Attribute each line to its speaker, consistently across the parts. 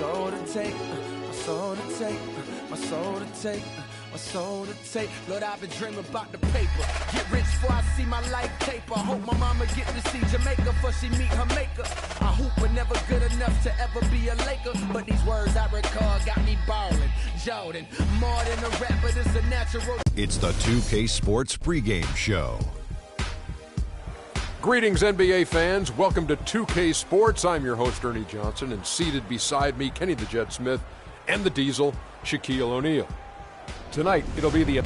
Speaker 1: soul to take, my soul to take, my soul to take, my soul to take. Lord, I've been dreaming about the paper. Get rich before I see my life taper. Hope my mama get to see Jamaica before she meet her maker. I hoop but never good enough to ever be a Laker. But these words I recall got me ballin'. Jordan, more than a rapper, this a natural.
Speaker 2: It's the 2K Sports pregame show.
Speaker 3: Greetings, NBA fans. Welcome to 2K Sports. I'm your host, Ernie Johnson, and seated beside me, Kenny the Jet Smith, and the Diesel, Shaquille O'Neal. Tonight, it'll be the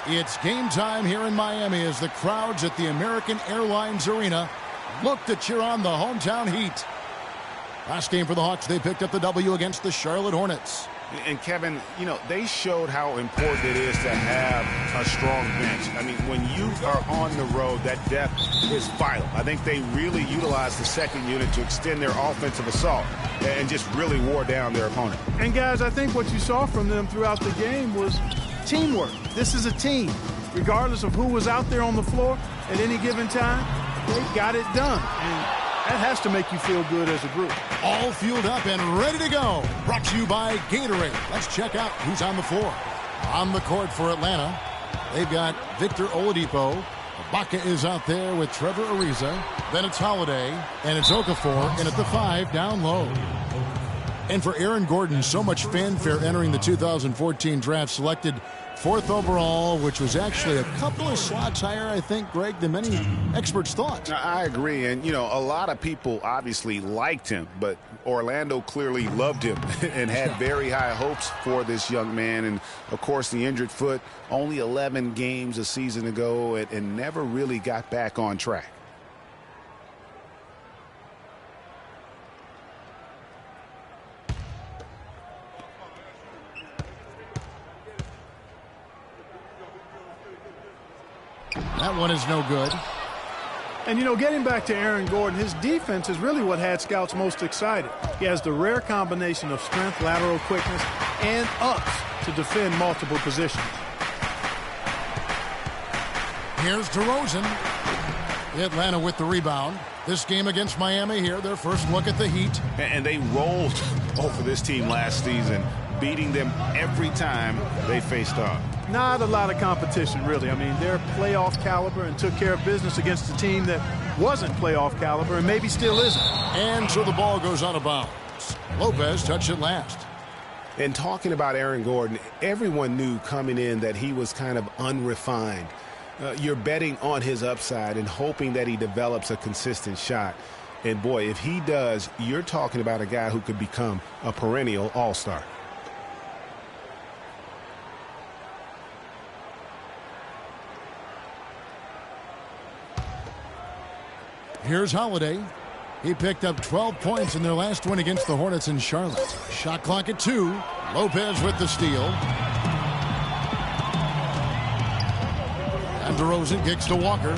Speaker 4: It's game time here in Miami as the crowds at the American Airlines Arena look to cheer on the hometown Heat. Last game for the Hawks, they picked up the W against the Charlotte Hornets.
Speaker 5: And Kevin, you know, they showed how important it is to have a strong bench. I mean, when you are on the road, that depth is vital. I think they really utilized the second unit to extend their offensive assault and just really wore down their opponent.
Speaker 6: And guys, I think what you saw from them throughout the game was teamwork. This is a team. Regardless of who was out there on the floor at any given time, they got it done. And that has to make you feel good as a group.
Speaker 4: All fueled up and ready to go. Brought to you by Gatorade. Let's check out who's on the floor. On the court for Atlanta, they've got Victor Oladipo. Ibaka is out there with Trevor Ariza. Then it's Holiday, and it's Okafor in at the 5 down low. And for Aaron Gordon, so much fanfare entering the 2014 draft, selected 4th overall, which was actually a couple of slots higher, I think, Greg, than many experts thought.
Speaker 5: I agree. And, you know, a lot of people obviously liked him, but Orlando clearly loved him and had very high hopes for this young man. And, of course, the injured foot, only 11 games a season ago and never really got back on track.
Speaker 4: That one is no good.
Speaker 6: And, you know, getting back to Aaron Gordon, his defense is really what had scouts most excited. He has the rare combination of strength, lateral quickness, and ups to defend multiple positions.
Speaker 4: Here's DeRozan. Atlanta with the rebound. This game against Miami here, their first look at the Heat.
Speaker 5: And they rolled over this team last season, beating them every time they faced off.
Speaker 6: Not a lot of competition, really. I mean, they're playoff caliber and took care of business against a team that wasn't playoff caliber and maybe still isn't.
Speaker 4: And so the ball goes out of bounds. Lopez touched it last.
Speaker 5: And talking about Aaron Gordon, everyone knew coming in that he was kind of unrefined. You're betting on his upside and hoping that he develops a consistent shot. And, boy, if he does, you're talking about a guy who could become a perennial all-star.
Speaker 4: Here's Holiday. He picked up 12 points in their last win against the Hornets in Charlotte. Shot clock at 2. Lopez with the steal. And DeRozan kicks to Walker.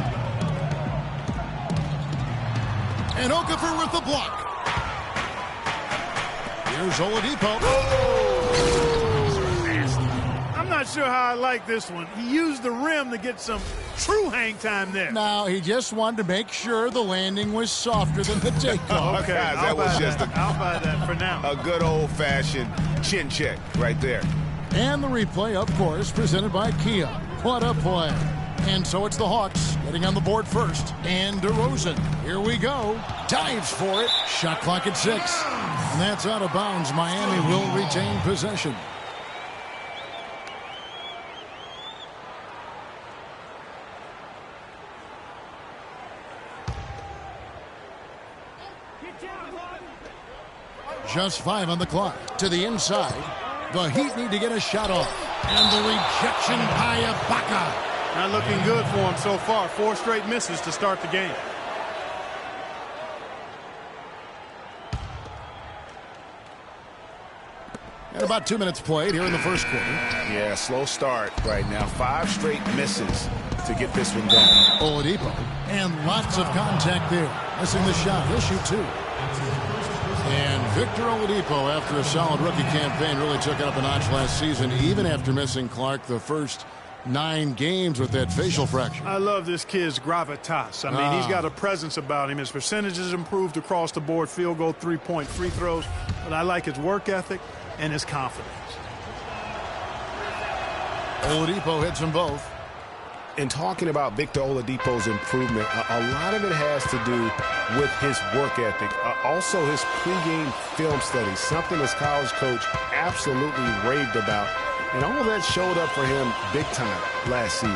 Speaker 4: And Okafor with the block. Here's Oladipo.
Speaker 6: I'm not sure how I like this one. He used the rim to get some true hang time there.
Speaker 4: Now, he just wanted to make sure the landing was softer than the takeoff.
Speaker 5: Okay, that was just
Speaker 6: I'll buy that for now.
Speaker 5: A good old-fashioned chin check right there.
Speaker 4: And the replay, of course, presented by Kia. What a play. And so it's the Hawks getting on the board first. And DeRozan, here we go. Dives for it. Shot clock at 6. And that's out of bounds. Miami will retain possession. Just 5 on the clock. To the inside. The Heat need to get a shot off. And the rejection by Ibaka.
Speaker 6: Not looking good for him so far. 4 straight misses to start the game.
Speaker 4: And about 2 minutes played here in the first quarter.
Speaker 5: Yeah, slow start right now. 5 straight misses to get this one done.
Speaker 4: Oladipo. And lots of contact there. Missing the shot. He'll shoot 2. And Victor Oladipo, after a solid rookie campaign, really took it up a notch last season, even after missing Clark the first 9 games with that facial fracture.
Speaker 6: I love this kid's gravitas. I mean, he's got a presence about him. His percentages improved across the board, field goal, 3-point free throws. But I like his work ethic and his confidence.
Speaker 4: Oladipo hits them both.
Speaker 5: In talking about Victor Oladipo's improvement, a lot of it has to do with his work ethic. Also his pregame film studies, something his college coach absolutely raved about. And all of that showed up for him big time last season.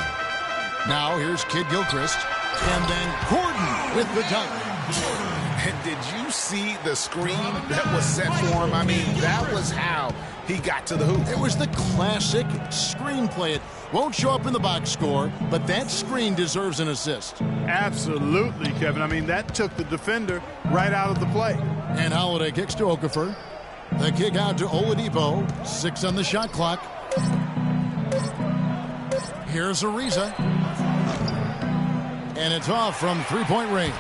Speaker 4: Now here's Kid Gilchrist. And then Gordon with the dunk.
Speaker 5: And did you see the screen that was set for him? I mean, that was how he got to the hoop.
Speaker 4: It was the classic screenplay. It won't show up in the box score, but that screen deserves an assist.
Speaker 6: Absolutely, Kevin. I mean, that took the defender right out of the play.
Speaker 4: And Holiday kicks to Okafor. The kick out to Oladipo. 6 on the shot clock. Here's Ariza. And it's off from three-point range.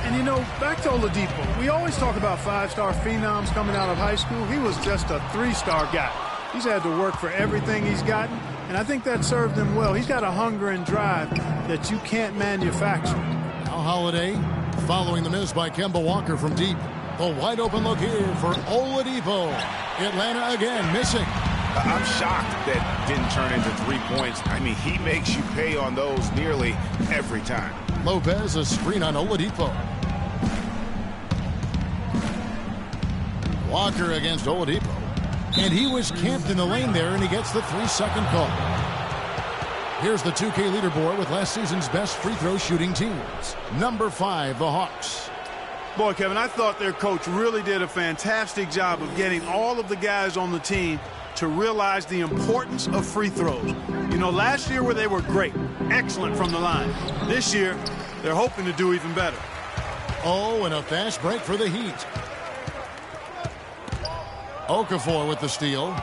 Speaker 6: And you know, back to Oladipo, we always talk about five-star phenoms coming out of high school. He was just a three-star guy. He's had to work for everything he's gotten, and I think that served him well. He's got a hunger and drive that you can't manufacture.
Speaker 4: Now Holiday following the miss by Kemba Walker from deep. The wide open look here for Oladipo. Atlanta again missing.
Speaker 5: I'm shocked that didn't turn into 3 points. I mean, he makes you pay on those nearly every time.
Speaker 4: Lopez, a screen on Oladipo. Walker against Oladipo. And he was camped in the lane there, and he gets the 3-second call. Here's the 2K leaderboard with last season's best free throw shooting teams. Number 5, the Hawks.
Speaker 6: Boy, Kevin, I thought their coach really did a fantastic job of getting all of the guys on the team to realize the importance of free throws. You know, last year where they were great, excellent from the line. This year, they're hoping to do even better.
Speaker 4: Oh, and a fast break for the Heat. Okafor with the steal.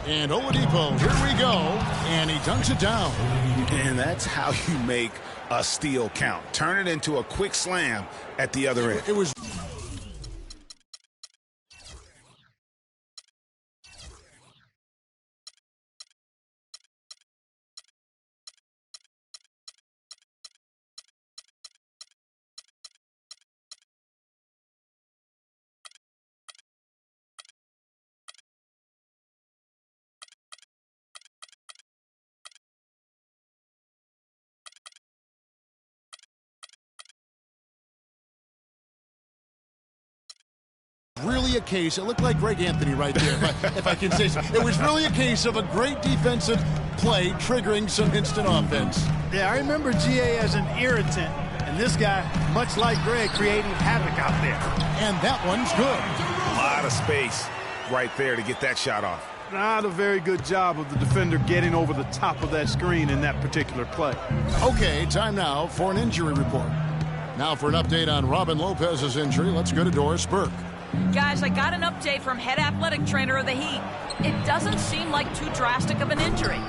Speaker 4: And Oladipo, here we go. And he dunks it down.
Speaker 5: And that's how you make a steal count. Turn it into a quick slam at the other end.
Speaker 4: It was... really a case, it looked like Greg Anthony right there, if I can say so. It was really a case of a great defensive play triggering some instant offense.
Speaker 6: Yeah, I remember GA as an irritant, and this guy, much like Greg, creating havoc out there.
Speaker 4: And that one's good.
Speaker 5: A lot of space right there to get that shot off.
Speaker 6: Not a very good job of the defender getting over the top of that screen in that particular play.
Speaker 4: Okay, time now for an injury report. Now for an update on Robin Lopez's injury, let's go to Doris Burke.
Speaker 7: Guys, I got an update from head athletic trainer of the Heat. It doesn't seem like too drastic of an injury.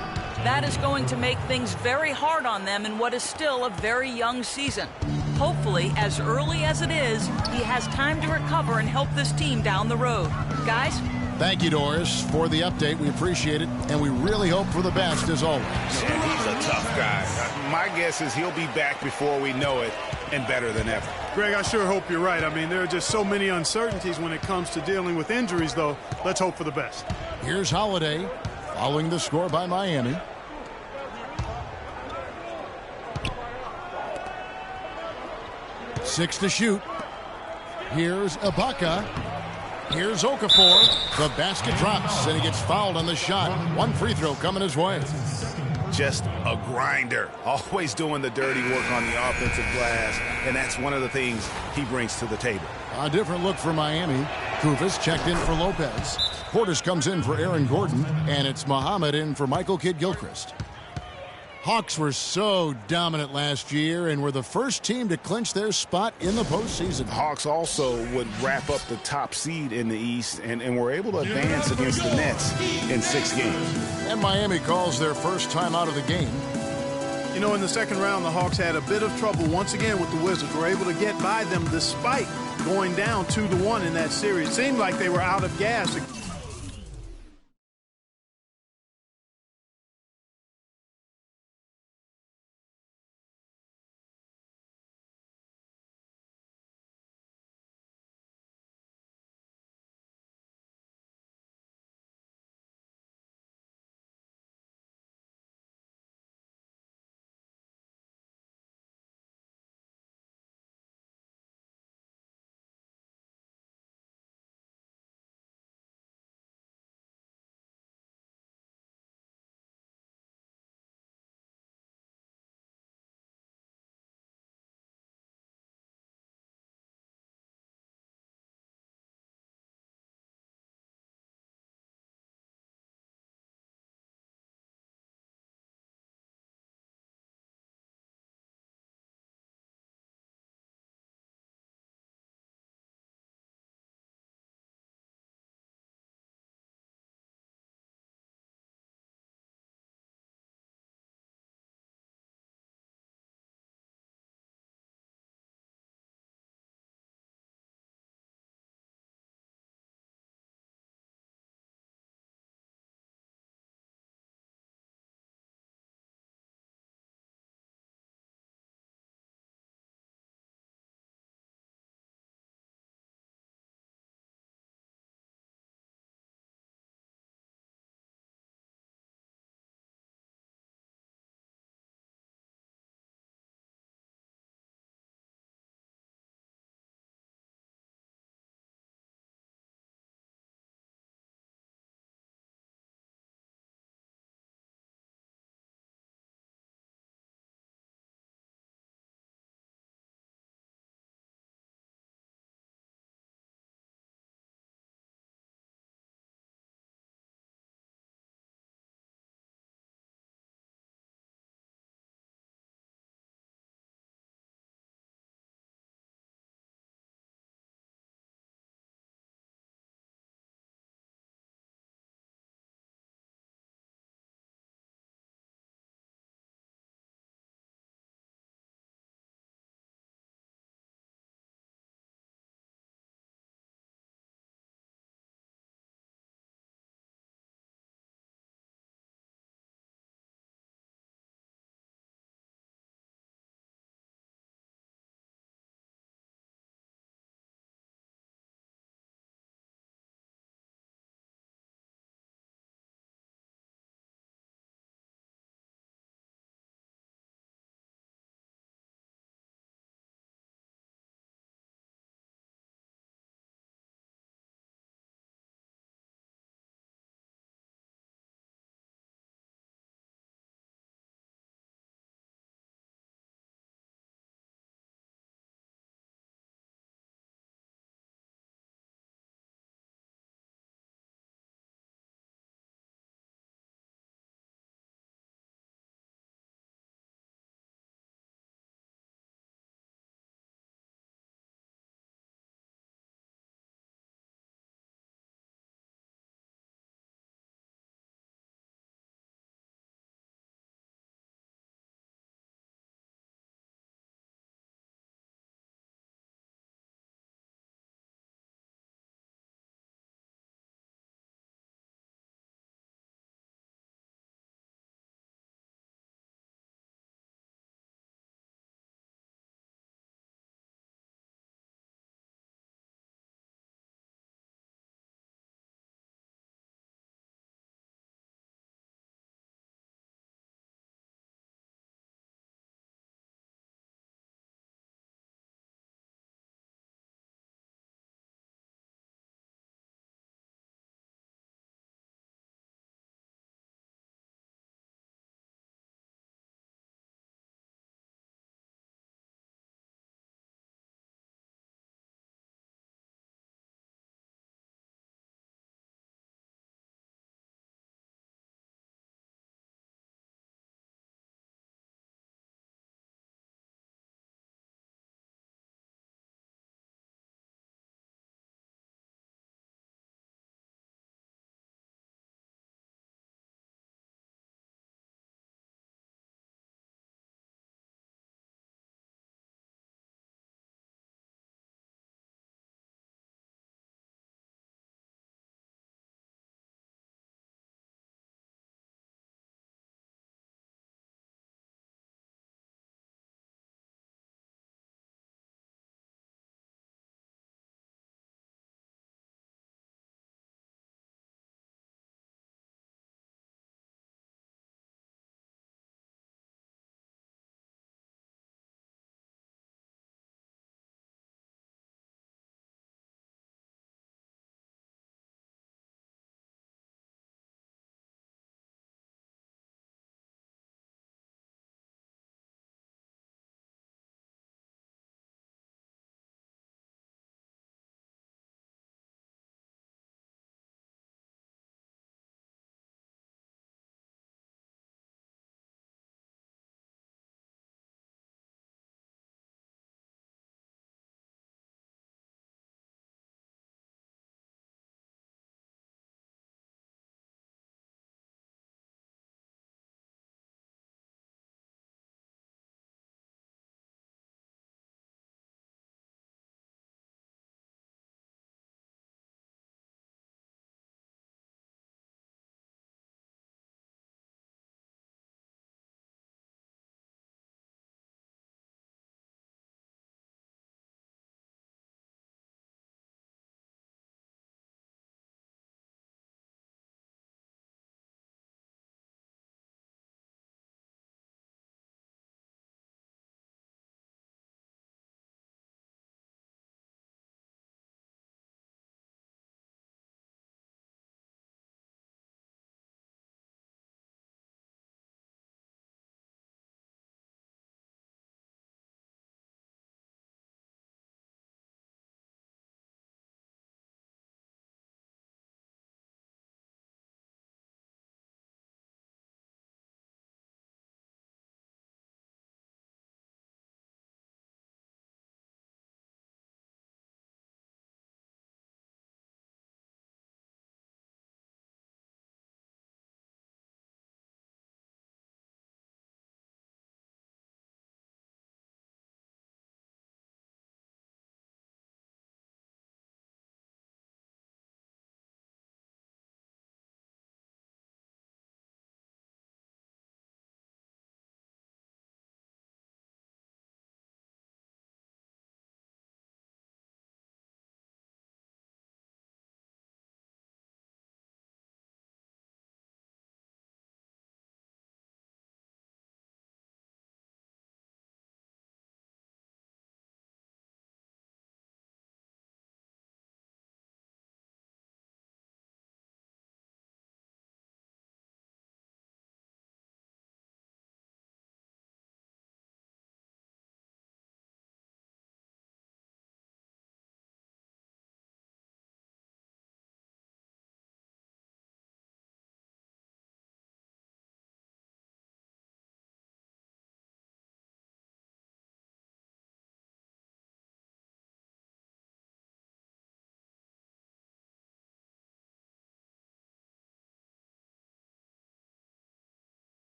Speaker 7: That is going to make things very hard on them in what is still a very young season. Hopefully, as early as it is, he has time to recover and help this team down the road. Guys?
Speaker 4: Thank you, Doris, for the update. We appreciate it, and we really hope for the best as always.
Speaker 5: And he's a tough guy. My guess is he'll be back before we know it and better than ever.
Speaker 6: Greg, I sure hope you're right. I mean, there are just so many uncertainties when it comes to dealing with injuries, though. Let's hope for the best.
Speaker 4: Here's Holiday following the score by Miami. Six to shoot. Here's Ibaka. Here's Okafor. The basket drops, and he gets fouled on the shot. One free throw coming his way.
Speaker 5: Just a grinder. Always doing the dirty work on the offensive glass, and that's one of the things he brings to the table.
Speaker 4: A different look for Miami. Kufis checked in for Lopez. Portis comes in for Aaron Gordon, and it's Muhammad in for Michael Kidd-Gilchrist. Hawks were so dominant last year and were the first team to clinch their spot in the postseason.
Speaker 5: Hawks also would wrap up the top seed in the East and were able to advance against the Nets in 6 games.
Speaker 4: And Miami calls their first time out of the game.
Speaker 6: You know, in the second round, the Hawks had a bit of trouble once again with the Wizards. Were able to get by them despite going down 2-1 in that series. It seemed like they were out of gas.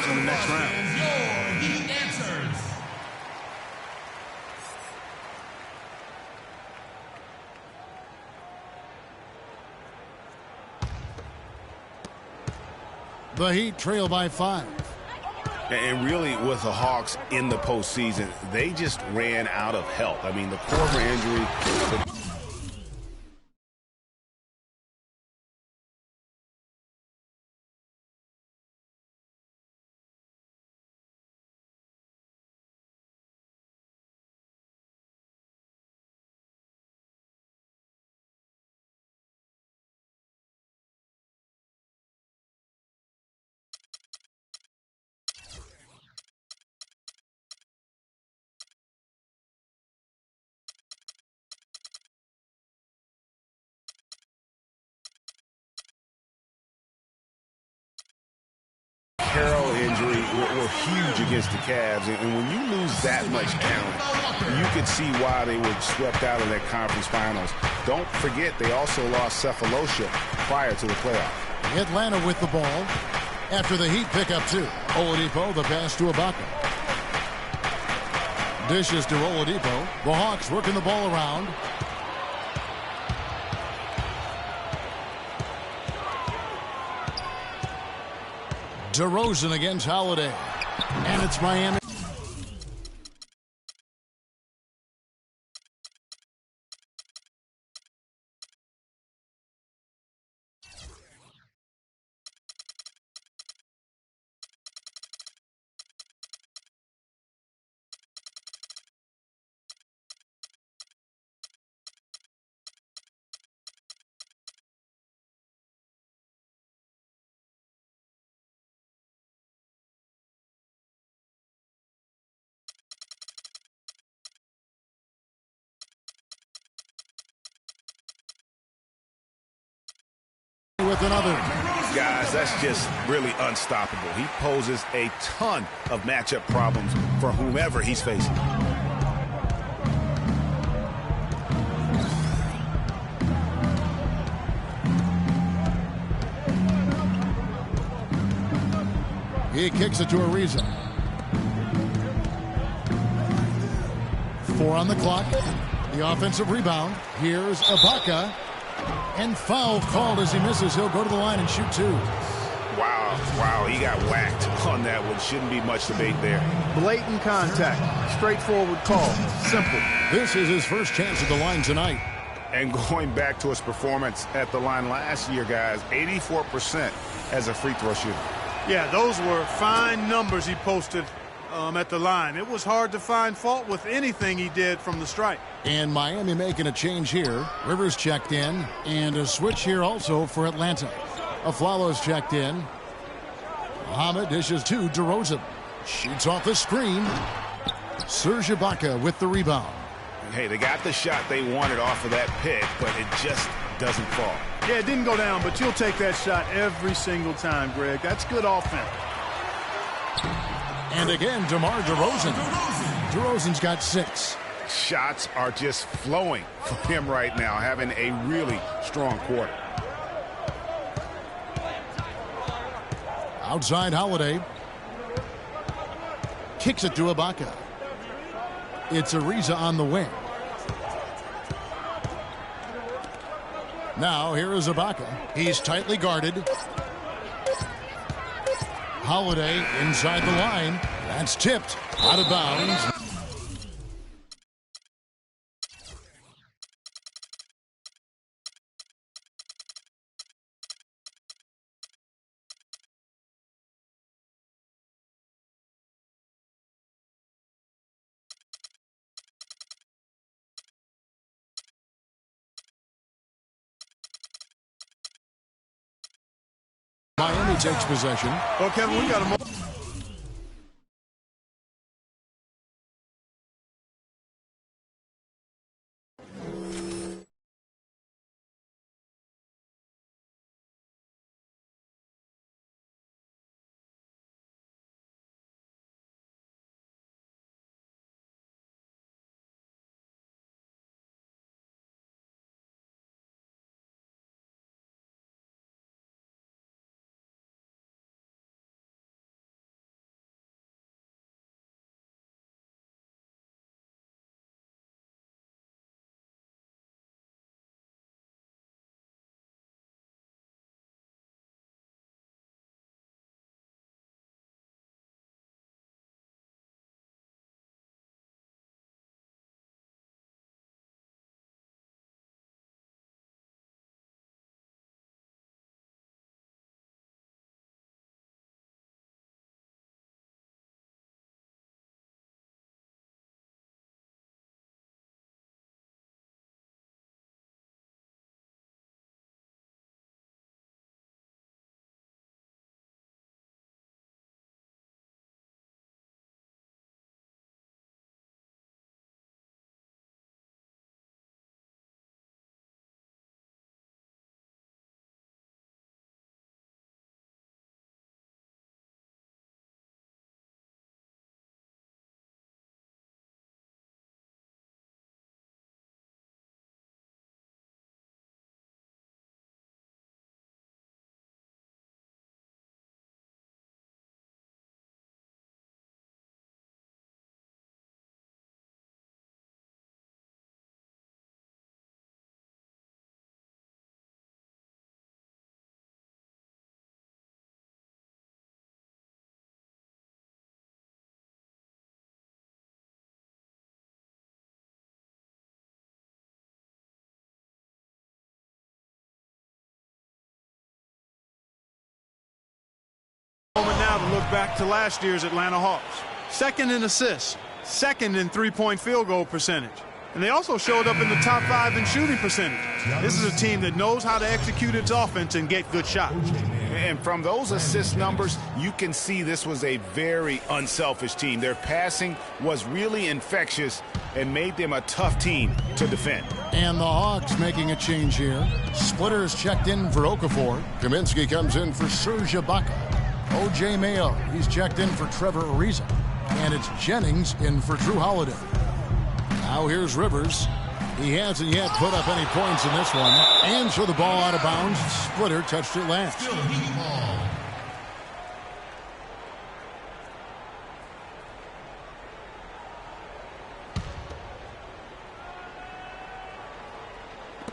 Speaker 6: Cavs in the next round.
Speaker 4: The Heat trail by 5.
Speaker 5: And really, with the Hawks in the postseason, they just ran out of help. I mean, the Korver injury. Carroll injury were huge against the Cavs, and when you lose that much talent, you could see why they were swept out of that conference finals. Don't forget, they also lost Cephalosha prior to the playoff.
Speaker 4: Atlanta with the ball after the Heat pick up 2. Oladipo, the pass to Ibaka. Dishes to Oladipo. The Hawks working the ball around. DeRozan against Holiday. And it's Miami. With another.
Speaker 5: Guys, that's just really unstoppable. He poses a ton of matchup problems for whomever he's facing.
Speaker 4: He kicks it to Ariza. 4 on the clock. The offensive rebound. Here's Ibaka. And foul called as he misses. He'll go to the line and shoot 2.
Speaker 5: Wow, he got whacked on that one. Shouldn't be much debate there.
Speaker 6: Blatant contact. Straightforward call. Simple.
Speaker 4: This is his first chance at the line tonight.
Speaker 5: And going back to his performance at the line last year, guys, 84% as a free throw shooter.
Speaker 6: Yeah, those were fine numbers he posted at the line. It was hard to find fault with anything he did from the stripe.
Speaker 4: And Miami making a change here. Rivers checked in. And a switch here also for Atlanta. Aflalo's checked in. Muhammad dishes to DeRozan. Shoots off the screen. Serge Ibaka with the rebound.
Speaker 5: Hey, they got the shot they wanted off of that pick, but it just doesn't fall.
Speaker 6: Yeah, it didn't go down, but you'll take that shot every single time, Greg. That's good offense.
Speaker 4: And again, DeMar DeRozan. DeRozan's got 6.
Speaker 5: Shots are just flowing for him right now, having a really strong quarter.
Speaker 4: Outside Holiday. Kicks it to Ibaka. It's Ariza on the wing. Now here is Ibaka. He's tightly guarded. Holiday inside the line. That's tipped out of bounds. Miami takes possession.
Speaker 6: Well, Kevin, we got a back to last year's Atlanta Hawks. Second in assists, second in three-point field goal percentage. And they also showed up in the top 5 in shooting percentage. This is a team that knows how to execute its offense and get good shots.
Speaker 5: And from those assist numbers, you can see this was a very unselfish team. Their passing was really infectious and made them a tough team to defend.
Speaker 4: And the Hawks making a change here. Splitter's checked in for Okafor. Kaminsky comes in for Serge Ibaka. O.J. Mayo, he's checked in for Trevor Ariza. And it's Jennings in for Drew Holiday. Now here's Rivers. He hasn't yet put up any points in this one. And so the ball out of bounds. Splitter touched it last.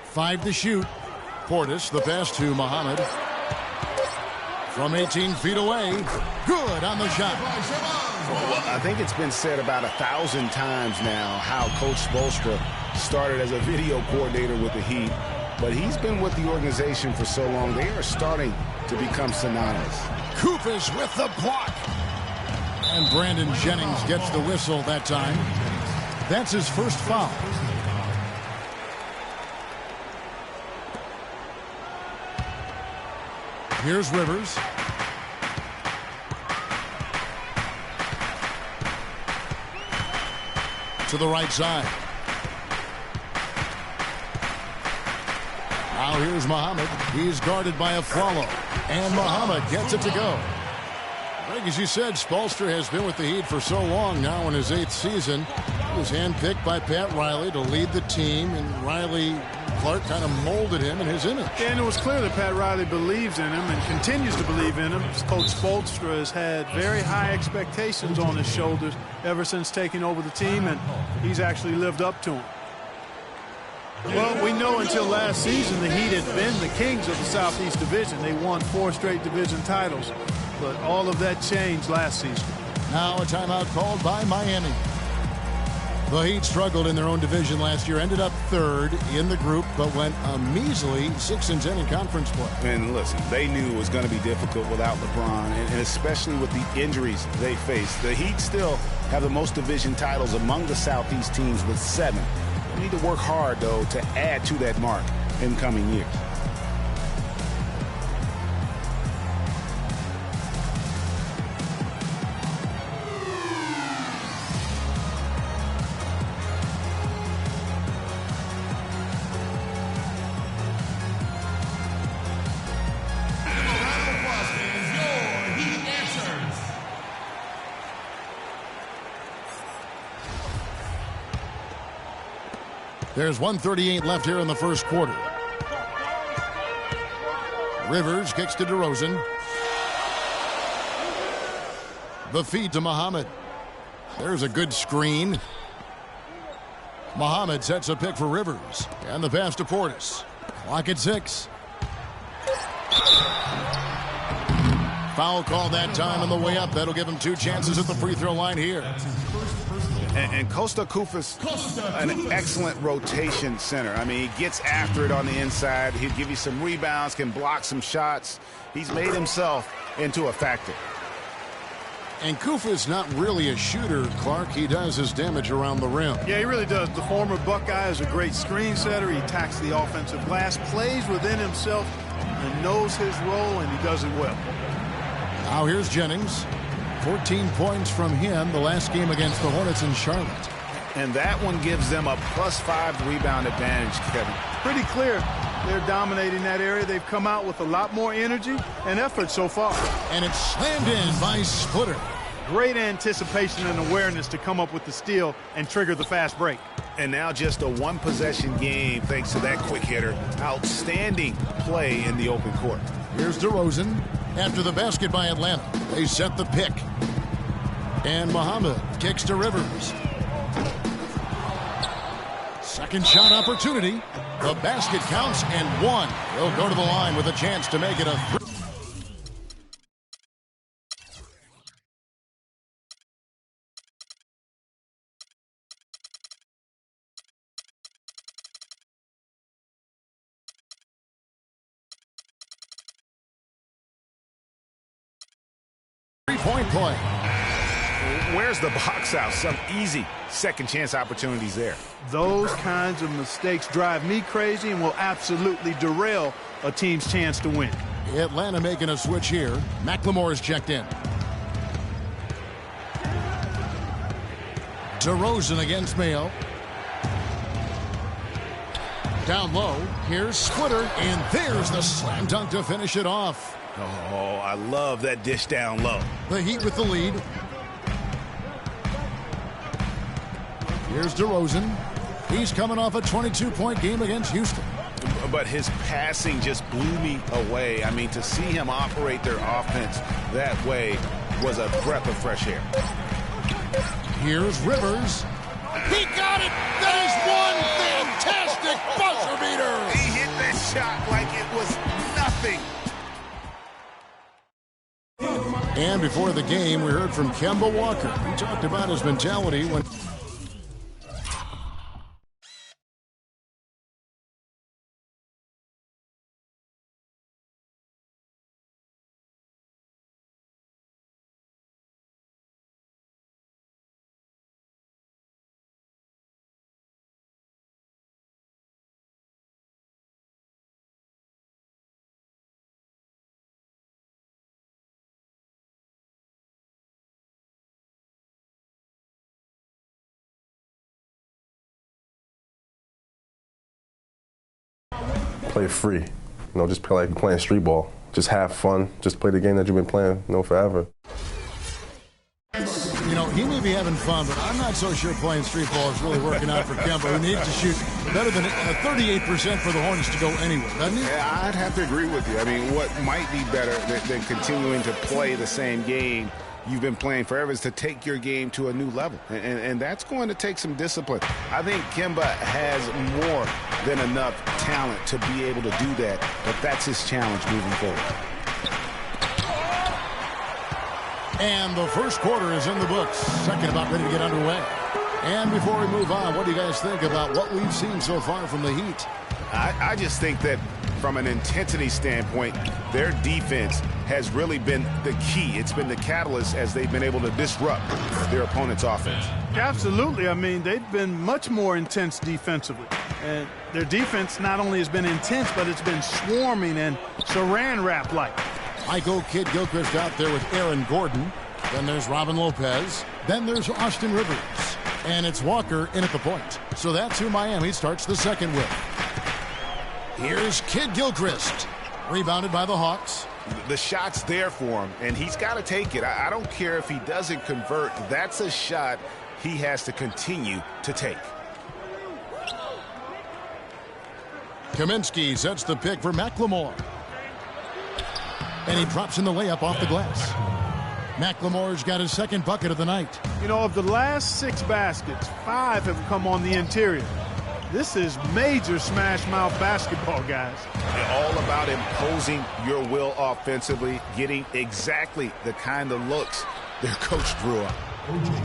Speaker 4: Five to shoot. Portis, the pass to Muhammad. From 18 feet away. Good on the shot.
Speaker 5: Well, I think it's been said about 1,000 times now how Coach Spoelstra started as a video coordinator with the Heat, but he's been with the organization for so long, they are starting to become synonymous.
Speaker 4: Kufis with the block. And Brandon Jennings gets the whistle that time. That's his first foul. Here's Rivers. To the right side. Now here's Muhammad. He's guarded by a follow. And Muhammad gets it to go. Greg, as you said, Spoelstra has been with the Heat for so long now in his 8th season. He was handpicked by Pat Riley to lead the team, and Clark kind of molded him in his image.
Speaker 6: And it was clear that Pat Riley believes in him and continues to believe in him. Coach Spoelstra has had very high expectations on his shoulders ever since taking over the team, and he's actually lived up to them. Well, we know until last season the Heat had been the kings of the Southeast Division. They won 4 straight division titles, but all of that changed last season.
Speaker 4: Now a timeout called by Miami. The Heat struggled in their own division last year, ended up 3rd in the group, but went a measly 6-10 in conference play.
Speaker 5: And listen, they knew it was going to be difficult without LeBron, and especially with the injuries they faced. The Heat still have the most division titles among the Southeast teams with 7. They need to work hard, though, to add to that mark in coming years.
Speaker 4: There's 1:38 left here in the first quarter. Rivers kicks to DeRozan. The feed to Muhammad. There's a good screen. Muhammad sets a pick for Rivers. And the pass to Portis. Clock at 6. Foul call that time on the way up. That'll give him 2 chances at the free throw line here.
Speaker 5: And Kosta Koufos, an excellent rotation center. I mean, he gets after it on the inside. He'll give you some rebounds, can block some shots. He's made himself into a factor.
Speaker 4: And Koufos not really a shooter, Clark. He does his damage around the rim.
Speaker 6: Yeah, he really does. The former Buckeye is a great screen setter. He attacks the offensive glass, plays within himself, and knows his role, and he does it well.
Speaker 4: Now here's Jennings. 14 points from him the last game against the Hornets in Charlotte.
Speaker 5: And that one gives them a +5 rebound advantage, Kevin.
Speaker 6: Pretty clear they're dominating that area. They've come out with a lot more energy and effort so far.
Speaker 4: And it's slammed in by Splitter.
Speaker 6: Great anticipation and awareness to come up with the steal and trigger the fast break.
Speaker 5: And now just a 1-possession game thanks to that quick hitter. Outstanding play in the open court.
Speaker 4: Here's DeRozan. After the basket by Atlanta, they set the pick. And Muhammad kicks to Rivers. Second shot opportunity. The basket counts and 1. He'll go to the line with a chance to make it a 3. three-point play.
Speaker 5: Where's the box out? Some easy second chance opportunities there.
Speaker 6: Those kinds of mistakes drive me crazy and will absolutely derail a team's chance to win.
Speaker 4: Atlanta making a switch here. McLemore is checked in. DeRozan against Mayo. Down low. Here's Splitter, and there's the slam dunk to finish it off.
Speaker 5: Oh, I love that dish down low.
Speaker 4: The Heat with the lead. Here's DeRozan. He's coming off a 22-point game against Houston.
Speaker 5: But his passing just blew me away. I mean, to see him operate their offense that way was a breath of fresh air.
Speaker 4: Here's Rivers. He got it! That is one fantastic buzzer beater!
Speaker 5: He hit that shot like it was nothing.
Speaker 4: And before the game, we heard from Kemba Walker. He talked about his mentality when...
Speaker 8: Play free, just play like you're playing street ball. Just have fun. Just play the game that you've been playing, forever.
Speaker 4: He may be having fun, but I'm not so sure playing street ball is really working out for Kemba, who needs to shoot better than 38% for the Hornets to go anywhere, doesn't he?
Speaker 5: Yeah, I'd have to agree with you. I mean, what might be better than continuing to play the same game you've been playing forever is to take your game to a new level. And that's going to take some discipline. I think Kemba has more than enough talent to be able to do that, but that's his challenge moving forward.
Speaker 4: And the first quarter is in the books. Second about ready to get underway. And before we move on, what do you guys think about what we've seen so far from the Heat?
Speaker 5: I just think that from an intensity standpoint, their defense has really been the key. It's been the catalyst as they've been able to disrupt their opponent's offense.
Speaker 6: Absolutely. I mean, they've been much more intense defensively. And their defense not only has been intense, but it's been swarming and saran wrap-like.
Speaker 4: Michael Kidd-Gilchrist out there with Aaron Gordon. Then there's Robin Lopez. Then there's Austin Rivers. And it's Walker in at the point. So that's who Miami starts the second with. Here's Kidd-Gilchrist. Rebounded by the Hawks.
Speaker 5: The shot's there for him, and he's got to take it. I don't care if he doesn't convert. That's a shot he has to continue to take.
Speaker 4: Kaminsky sets the pick for McLemore. And he drops in the layup off the glass. McLemore's got his second bucket of the night.
Speaker 6: Of the last 6 baskets, 5 have come on the interior. This is major smash mouth basketball, guys.
Speaker 5: All about imposing your will offensively, getting exactly the kind of looks their coach drew up.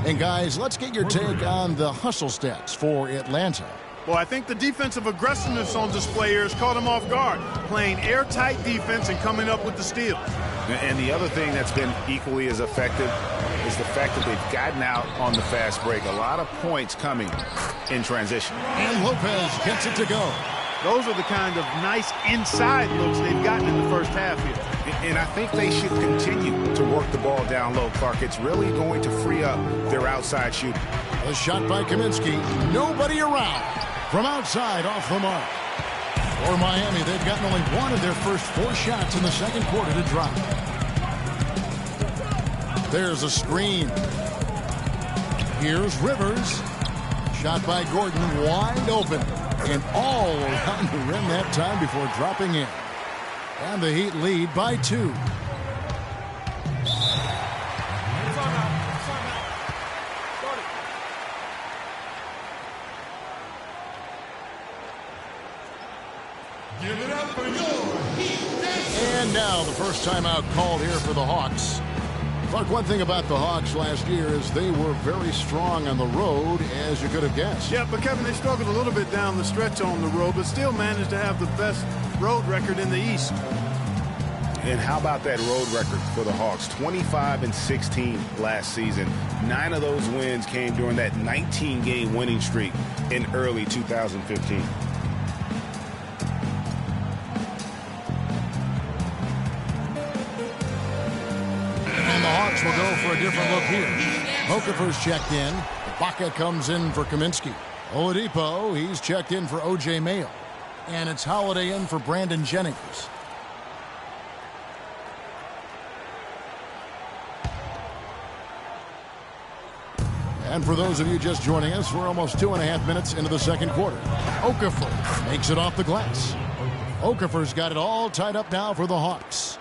Speaker 4: And guys, let's get your take on the hustle stats for Atlanta.
Speaker 6: Well, I think the defensive aggressiveness on display here has caught them off guard, playing airtight defense and coming up with the steals.
Speaker 5: And the other thing that's been equally as effective is the fact that they've gotten out on the fast break. A lot of points coming in transition.
Speaker 4: And Lopez gets it to go.
Speaker 6: Those are the kind of nice inside looks they've gotten in the first half here.
Speaker 5: And I think they should continue to work the ball down low, Clark. It's really going to free up their outside shooting.
Speaker 4: A shot by Kaminsky. Nobody around. From outside, off the mark. For Miami, they've gotten only one of their first 4 shots in the second quarter to drop. There's a screen. Here's Rivers. Shot by Gordon, wide open. And all around the rim that time before dropping in. And the Heat lead by 2. And now the first timeout called here for the Hawks. Clark, one thing about the Hawks last year is they were very strong on the road, as you could have guessed.
Speaker 6: Yeah, but Kevin, they struggled a little bit down the stretch on the road, but still managed to have the best road record in the East.
Speaker 5: And how about that road record for the Hawks? 25-16 last season. 9 of those wins came during that 19-game winning streak in early 2015.
Speaker 4: And the Hawks will go for a different look here. Okafor's checked in. Baca comes in for Kaminsky. Oladipo, he's checked in for O.J. Mayo. And it's Holiday in for Brandon Jennings. And for those of you just joining us, we're almost 2.5 minutes into the second quarter. Okafor makes it off the glass. Okafor's got it all tied up now for the Hawks.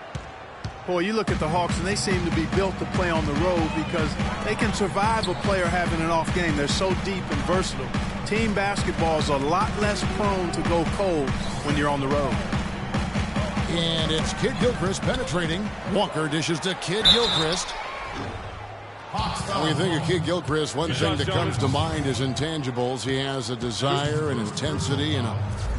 Speaker 6: Boy, you look at the Hawks, and they seem to be built to play on the road because they can survive a player having an off game. They're so deep and versatile. Team basketball is a lot less prone to go cold when you're on the road.
Speaker 4: And it's Kid Gilchrist penetrating. Walker dishes to Kid Gilchrist. When you think of Kid Gilchrist, one thing that comes to mind is intangibles. He has a desire and intensity and a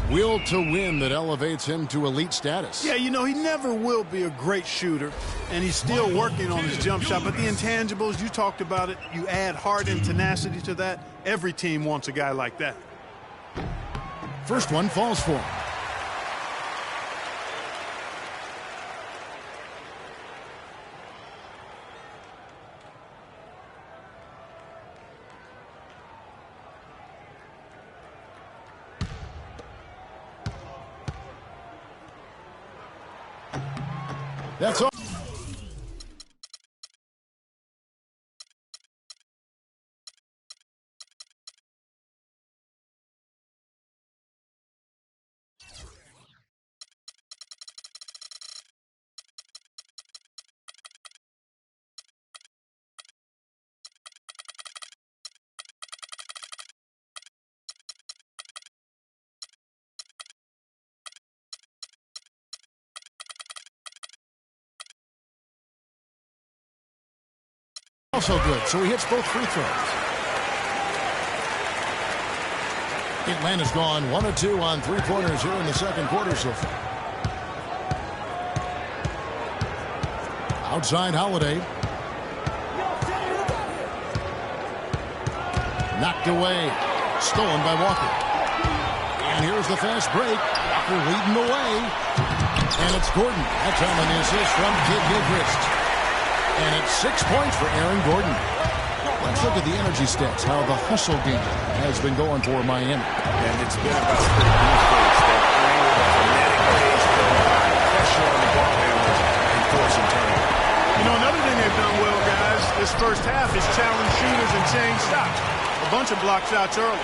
Speaker 4: will to win that elevates him to elite status.
Speaker 6: Yeah, you know, he never will be a great shooter, and he's still working on his jump shot. But the intangibles, you talked about it, you add heart and tenacity to that. Every team wants a guy like that.
Speaker 4: First one falls for him. That's all. Also good, so he hits both free throws. Atlanta's gone 1 of 2 on three-pointers here in the second quarter so far. Outside Holiday. Knocked away. Stolen by Walker. And here's the fast break. Walker leading the way. And it's Gordon. That's on the assist from Kid Gilchrist. And it's 6 points for Aaron Gordon. Let's look at the energy stats, how the hustle game has been going for Miami.
Speaker 5: And it's been about the defense that playing with a frenetic pace, pressure on the ball handlers, and forcing turnover.
Speaker 6: You know, another thing they've done well, guys, this first half is challenge shooters and change shots. A bunch of block shots early.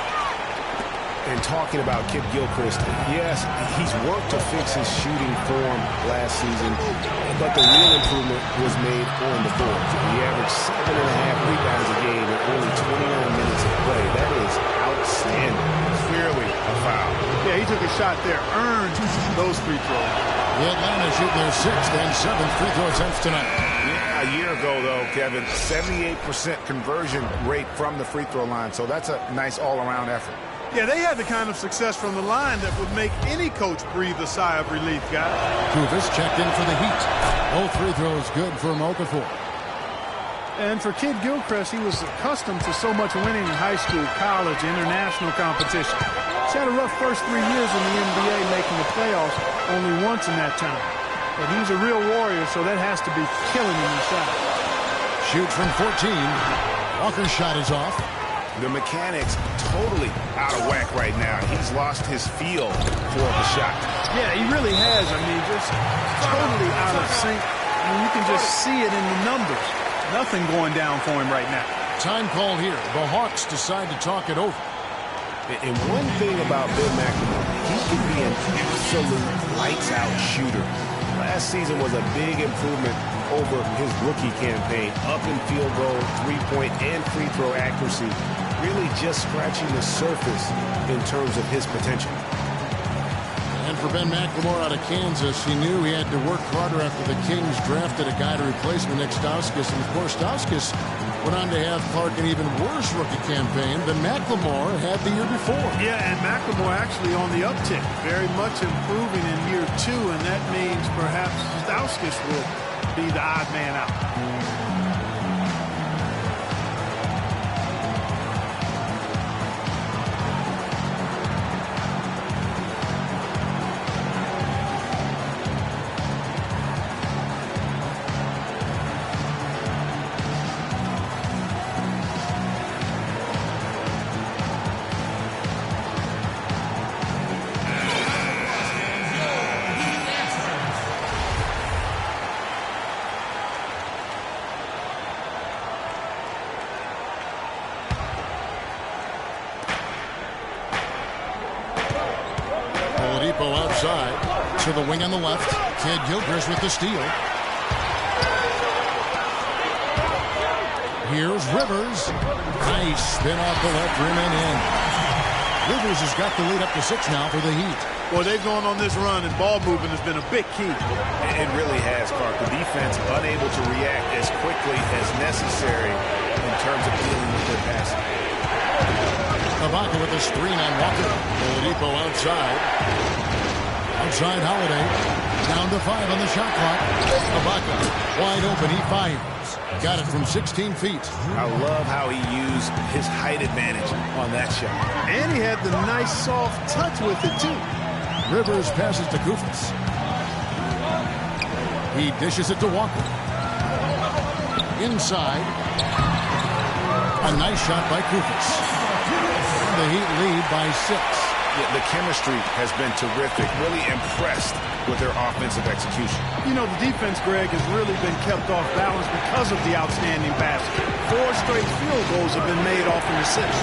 Speaker 5: And talking about Kid Gilchrist, yes, he's worked to fix his shooting form last season, but the real improvement was made on the boards. He averaged 7.5 rebounds a game in only 29 minutes of play. That is outstanding. Clearly a foul.
Speaker 6: Yeah, he took a shot there, earned those free throws.
Speaker 4: The Atlanta shooting their 6th and 7th free throw attempts tonight.
Speaker 5: Yeah, a year ago, though, Kevin, 78% conversion rate from the free throw line, so that's a nice all-around effort.
Speaker 6: Yeah, they had the kind of success from the line that would make any coach breathe a sigh of relief, guys.
Speaker 4: Kuvis checked in for the Heat. Both free throws good for Okafor.
Speaker 6: And for Kid Gilchrist, he was accustomed to so much winning in high school, college, international competition. He's had a rough first 3 years in the NBA, making the playoffs only once in that time. But he's a real warrior, so that has to be killing him inside.
Speaker 4: Shoots from 14. Walker's shot is off.
Speaker 5: The mechanics totally out of whack right now. He's lost his feel for the shot.
Speaker 6: Yeah, he really has. I mean, just totally out of sync. I mean, you can just see it in the numbers. Nothing going down for him right now.
Speaker 4: Time call here. The Hawks decide to talk it over.
Speaker 5: And one thing about Bill McNamara, he can be an absolute lights-out shooter. Last season was a big improvement over his rookie campaign. Up in field goal, three-point, and free throw accuracy. Really just scratching the surface in terms of his potential.
Speaker 4: And for Ben McLemore out of Kansas. He knew he had to work harder after the Kings drafted a guy to replace Nick Stauskas. And, of course, Stauskas went on to have Clark an even worse rookie campaign than McLemore had the year before.
Speaker 6: Yeah, and McLemore actually on the uptick, very much improving in year 2, and that means perhaps Stauskas will be the odd man out.
Speaker 4: Outside to the wing on the left. Kid Gilchrist with the steal. Here's Rivers. Nice spin off the left rim and in. Rivers has got the lead up to 6 now for the Heat.
Speaker 6: Well, they've gone on this run, and ball movement has been a big key.
Speaker 5: It really has, Clark. The defense unable to react as quickly as necessary in terms of dealing with their passing.
Speaker 4: Ibaka with the screen on Walker. Oladipo outside. Outside Holiday. Down to 5 on the shot clock. Ibaka wide open. He fires. Got it from 16 feet.
Speaker 5: I love how he used his height advantage on that shot.
Speaker 6: And he had the nice soft touch with it, too.
Speaker 4: Rivers passes to Koufos. He dishes it to Walker. Inside. A nice shot by Koufos. The Heat lead by 6.
Speaker 5: The chemistry has been terrific. Really impressed with their offensive execution.
Speaker 6: You know, the defense, Greg, has really been kept off balance because of the outstanding basket. 4 straight field goals have been made off an assist.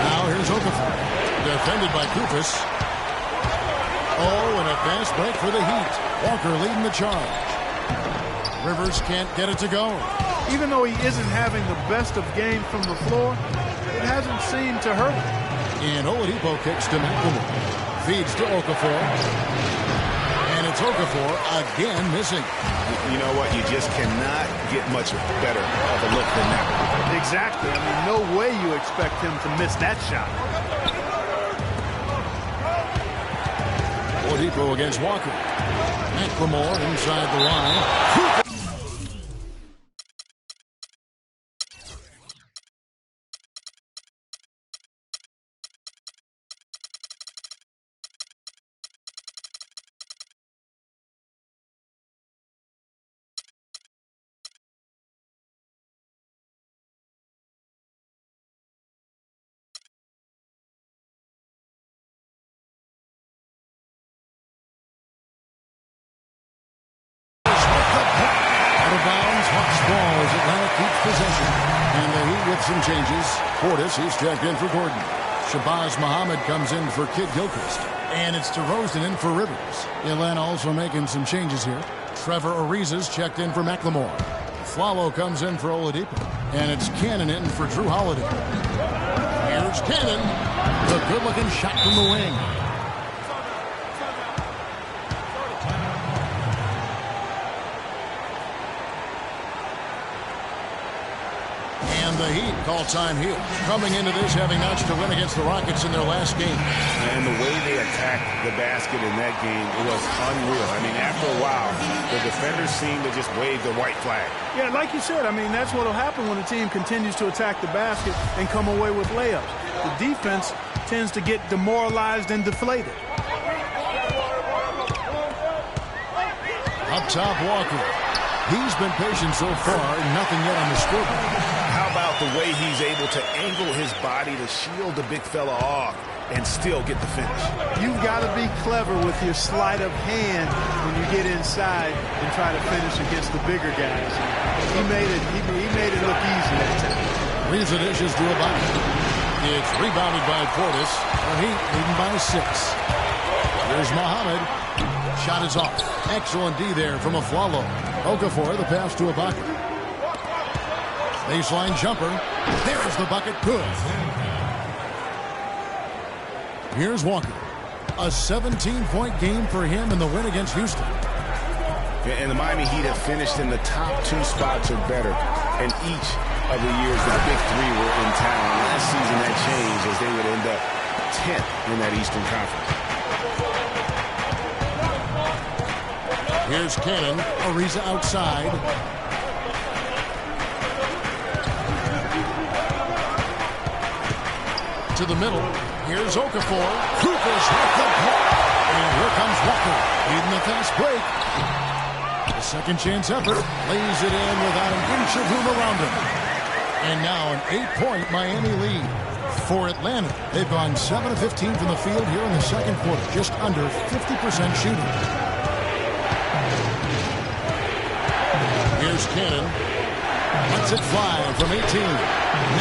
Speaker 4: Now here's Okafor. Defended by Koufos. Oh, and a fast break for the Heat. Walker leading the charge. Rivers can't get it to go.
Speaker 6: Even though he isn't having the best of games from the floor, it hasn't seemed to hurt him.
Speaker 4: And Oladipo kicks to McLemore. Feeds to Okafor. And it's Okafor again missing.
Speaker 5: You know what? You just cannot get much better of a look than that.
Speaker 6: Exactly. I mean, no way you expect him to miss that shot.
Speaker 4: Oladipo against Walker. McLemore inside the line. And the Heat with some changes. Portis, he's checked in for Gordon. Shabazz Muhammad comes in for Kid Gilchrist. And it's DeRozan in for Rivers. Atlanta also making some changes here. Trevor Ariza's checked in for McLemore. Flalo comes in for Oladipo. And it's Cannon in for Drew Holiday. Here's Cannon. The good-looking shot from the wing. The Heat call time here. Coming into this having notched a win against the Rockets in their last game.
Speaker 5: And the way they attacked the basket in that game, it was unreal. I mean, after a while, the defenders seemed to just wave the white flag.
Speaker 6: Yeah, like you said, I mean, that's what will happen when a team continues to attack the basket and come away with layups. The defense tends to get demoralized and deflated.
Speaker 4: Up top, Walker. He's been patient so far, nothing yet on the scoreboard.
Speaker 5: How about the way he's able to angle his body to shield the big fella off and still get the finish?
Speaker 6: You've got to be clever with your sleight of hand when you get inside and try to finish against the bigger guys. He made it look easy that time.
Speaker 4: Ariza dishes to Ibaka. It's rebounded by Portis. The Heat leading by 6. Here's Muhammad. Shot is off. Excellent D there from Aflalo. Okafor, the pass to Ibaka. Baseline jumper. There's the bucket. Good. Here's Walker. A 17-point game for him in the win against Houston.
Speaker 5: And the Miami Heat have finished in the top 2 spots or better in each of the years the Big Three were in town. Last season that changed as they would end up 10th in that Eastern Conference.
Speaker 4: Here's Cannon. Ariza outside. To the middle. Here's Okafor. Cooper's with the block. And here comes Walker. Leading the fast break. A second chance effort. Lays it in without an inch of room around him. And now an 8-point Miami lead. For Atlanta, they've gone 7 of 15 from the field here in the second quarter. Just under 50% shooting. Here's Cannon. Lets it fly from 18.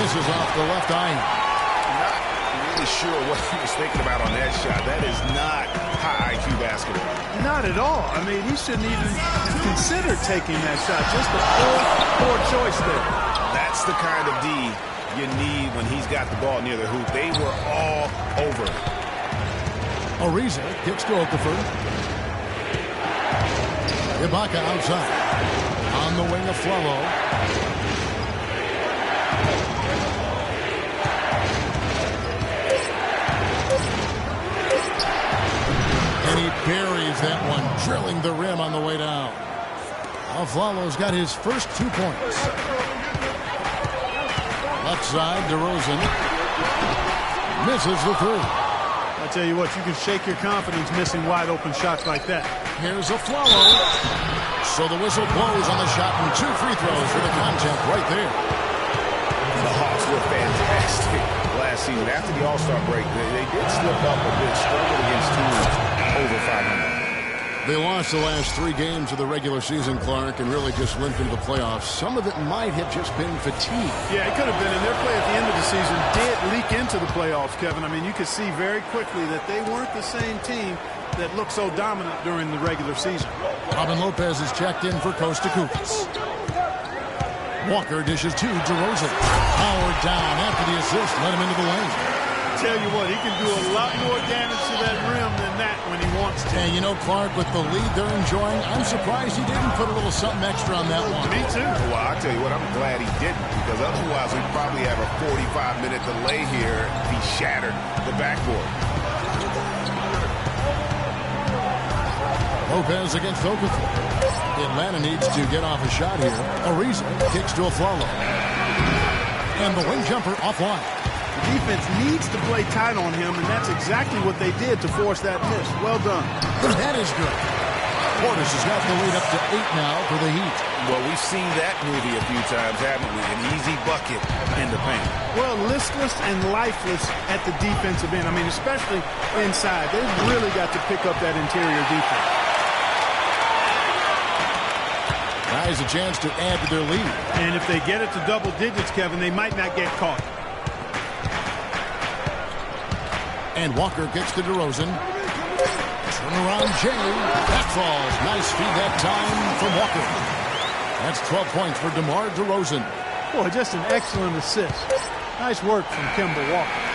Speaker 4: Misses off the left eye.
Speaker 5: Sure what he was thinking about on that shot. That is not high IQ basketball.
Speaker 6: Not at all. I mean, he shouldn't even consider taking that shot. Just a poor choice there.
Speaker 5: That's the kind of D you need when he's got the ball near the hoop. They were all over.
Speaker 4: Ariza kicks to Okafor. Ibaka outside. On the wing of Flalo. And he buries that one, drilling the rim on the way down. Flalo's got his first 2 points. Left side, DeRozan. Misses the 3.
Speaker 6: I tell you what, you can shake your confidence missing wide open shots like that.
Speaker 4: Here's a Flalo. So the whistle blows on the shot and 2 free throws for the contact right there.
Speaker 5: The Hawks were fantastic last season. After the All-Star break, they did slip up a bit, struggled against teams over 500.
Speaker 4: They lost the last 3 games of the regular season, Clark, and really just limped into the playoffs. Some of it might have just been fatigue.
Speaker 6: Yeah, it could have been. And their play at the end of the season did leak into the playoffs, Kevin. I mean, you could see very quickly that they weren't the same team that looked so dominant during the regular season.
Speaker 4: Robin Lopez is checked in for Costa Kukas. Walker dishes to DeRozan. Powered down after the assist, let him into the lane.
Speaker 6: Tell you what, he can do a lot more damage to that rim than that when he wants to.
Speaker 4: And you know, Clark, with the lead they're enjoying, I'm surprised he didn't put a little something extra on that one.
Speaker 6: Me too.
Speaker 5: Well, I'll tell you what, I'm glad he didn't, because otherwise we'd probably have a 45-minute delay here if he shattered the backboard.
Speaker 4: Lopez against Okafor. Atlanta needs to get off a shot here. Ariza kicks to a Flalo. And the wing jumper offline.
Speaker 6: The defense needs to play tight on him, and that's exactly what they did to force that miss. Well done.
Speaker 4: And that is good. Portis has got the lead up to 8 now for the Heat.
Speaker 5: Well, we've seen that movie a few times, haven't we? An easy bucket in the paint.
Speaker 6: Well, listless and lifeless at the defensive end. I mean, especially inside. They've really got to pick up that interior defense.
Speaker 4: Guys, a chance to add to their lead.
Speaker 6: And if they get it to double digits, Kevin, they might not get caught.
Speaker 4: And Walker gets to DeRozan. Turnaround Jay. That falls. Nice feed that time from Walker. That's 12 points for DeMar DeRozan.
Speaker 6: Boy, just an excellent assist. Nice work from Kemba Walker.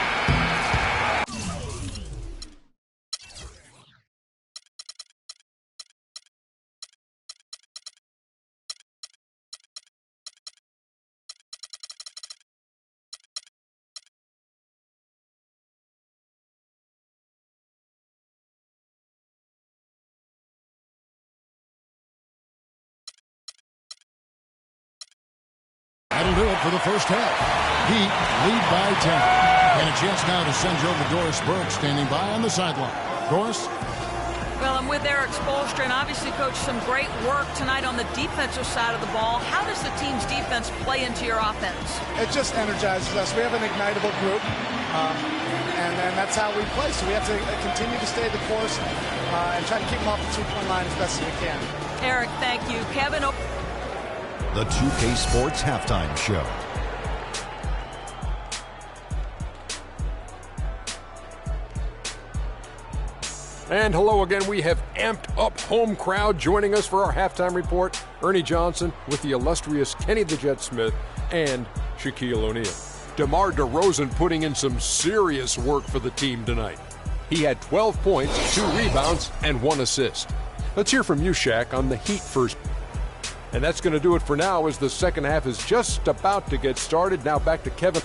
Speaker 4: That'll do it for the first half. Heat lead by 10. And a chance now to send you over Doris Burke standing by on the sideline. Doris?
Speaker 7: Well, I'm with Eric Spoelstra, and obviously, Coach, some great work tonight on the defensive side of the ball. How does the team's defense play into your offense?
Speaker 9: It just energizes us. We have an ignitable group, and that's how we play. So we have to continue to stay the course and try to keep them off the two-point line as best as we can.
Speaker 7: Eric, thank you. Kevin?
Speaker 2: The 2K Sports Halftime Show.
Speaker 3: And hello again. We have amped up home crowd joining us for our halftime report. Ernie Johnson with the illustrious Kenny the Jet Smith and Shaquille O'Neal. DeMar DeRozan putting in some serious work for the team tonight. He had 12 points, 2 rebounds, and 1 assist. Let's hear from you, Shaq, on the Heat first. And that's going to do it for now as the second half is just about to get started. Now back to Kevin.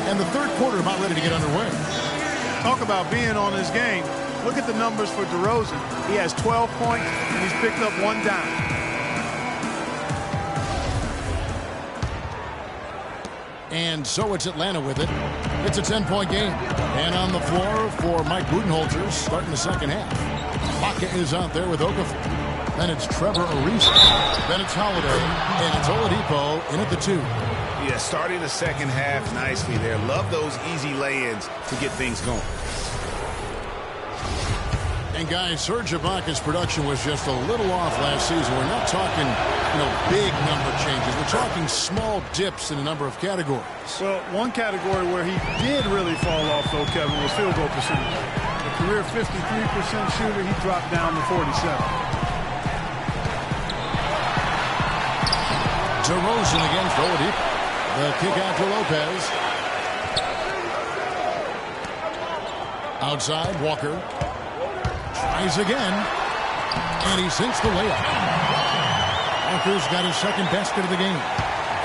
Speaker 4: And the third quarter about ready to get underway.
Speaker 6: Talk about being on his game. Look at the numbers for DeRozan. He has 12 points, and he's picked up 1 dime.
Speaker 4: And so it's Atlanta with it. It's a 10-point game. And on the floor for Mike Budenholzer starting the second half. Baca is out there with Okafor. Then it's Trevor Ariza. Then it's Holiday. And it's Oladipo in at the 2.
Speaker 5: Yeah, starting the second half nicely there. Love those easy lay-ins to get things going.
Speaker 4: And guys, Serge Ibaka's production was just a little off last season. We're not talking, big number changes. We're talking small dips in a number of categories.
Speaker 6: Well, one category where he did really fall off, though, Kevin, was field goal percentage. A career 53% shooter, he dropped down to 47.
Speaker 4: DeRozan against Oladipo. The kick out to Lopez. Outside, Walker. Tries again. And he sinks the layup. Walker's got his second basket of the game.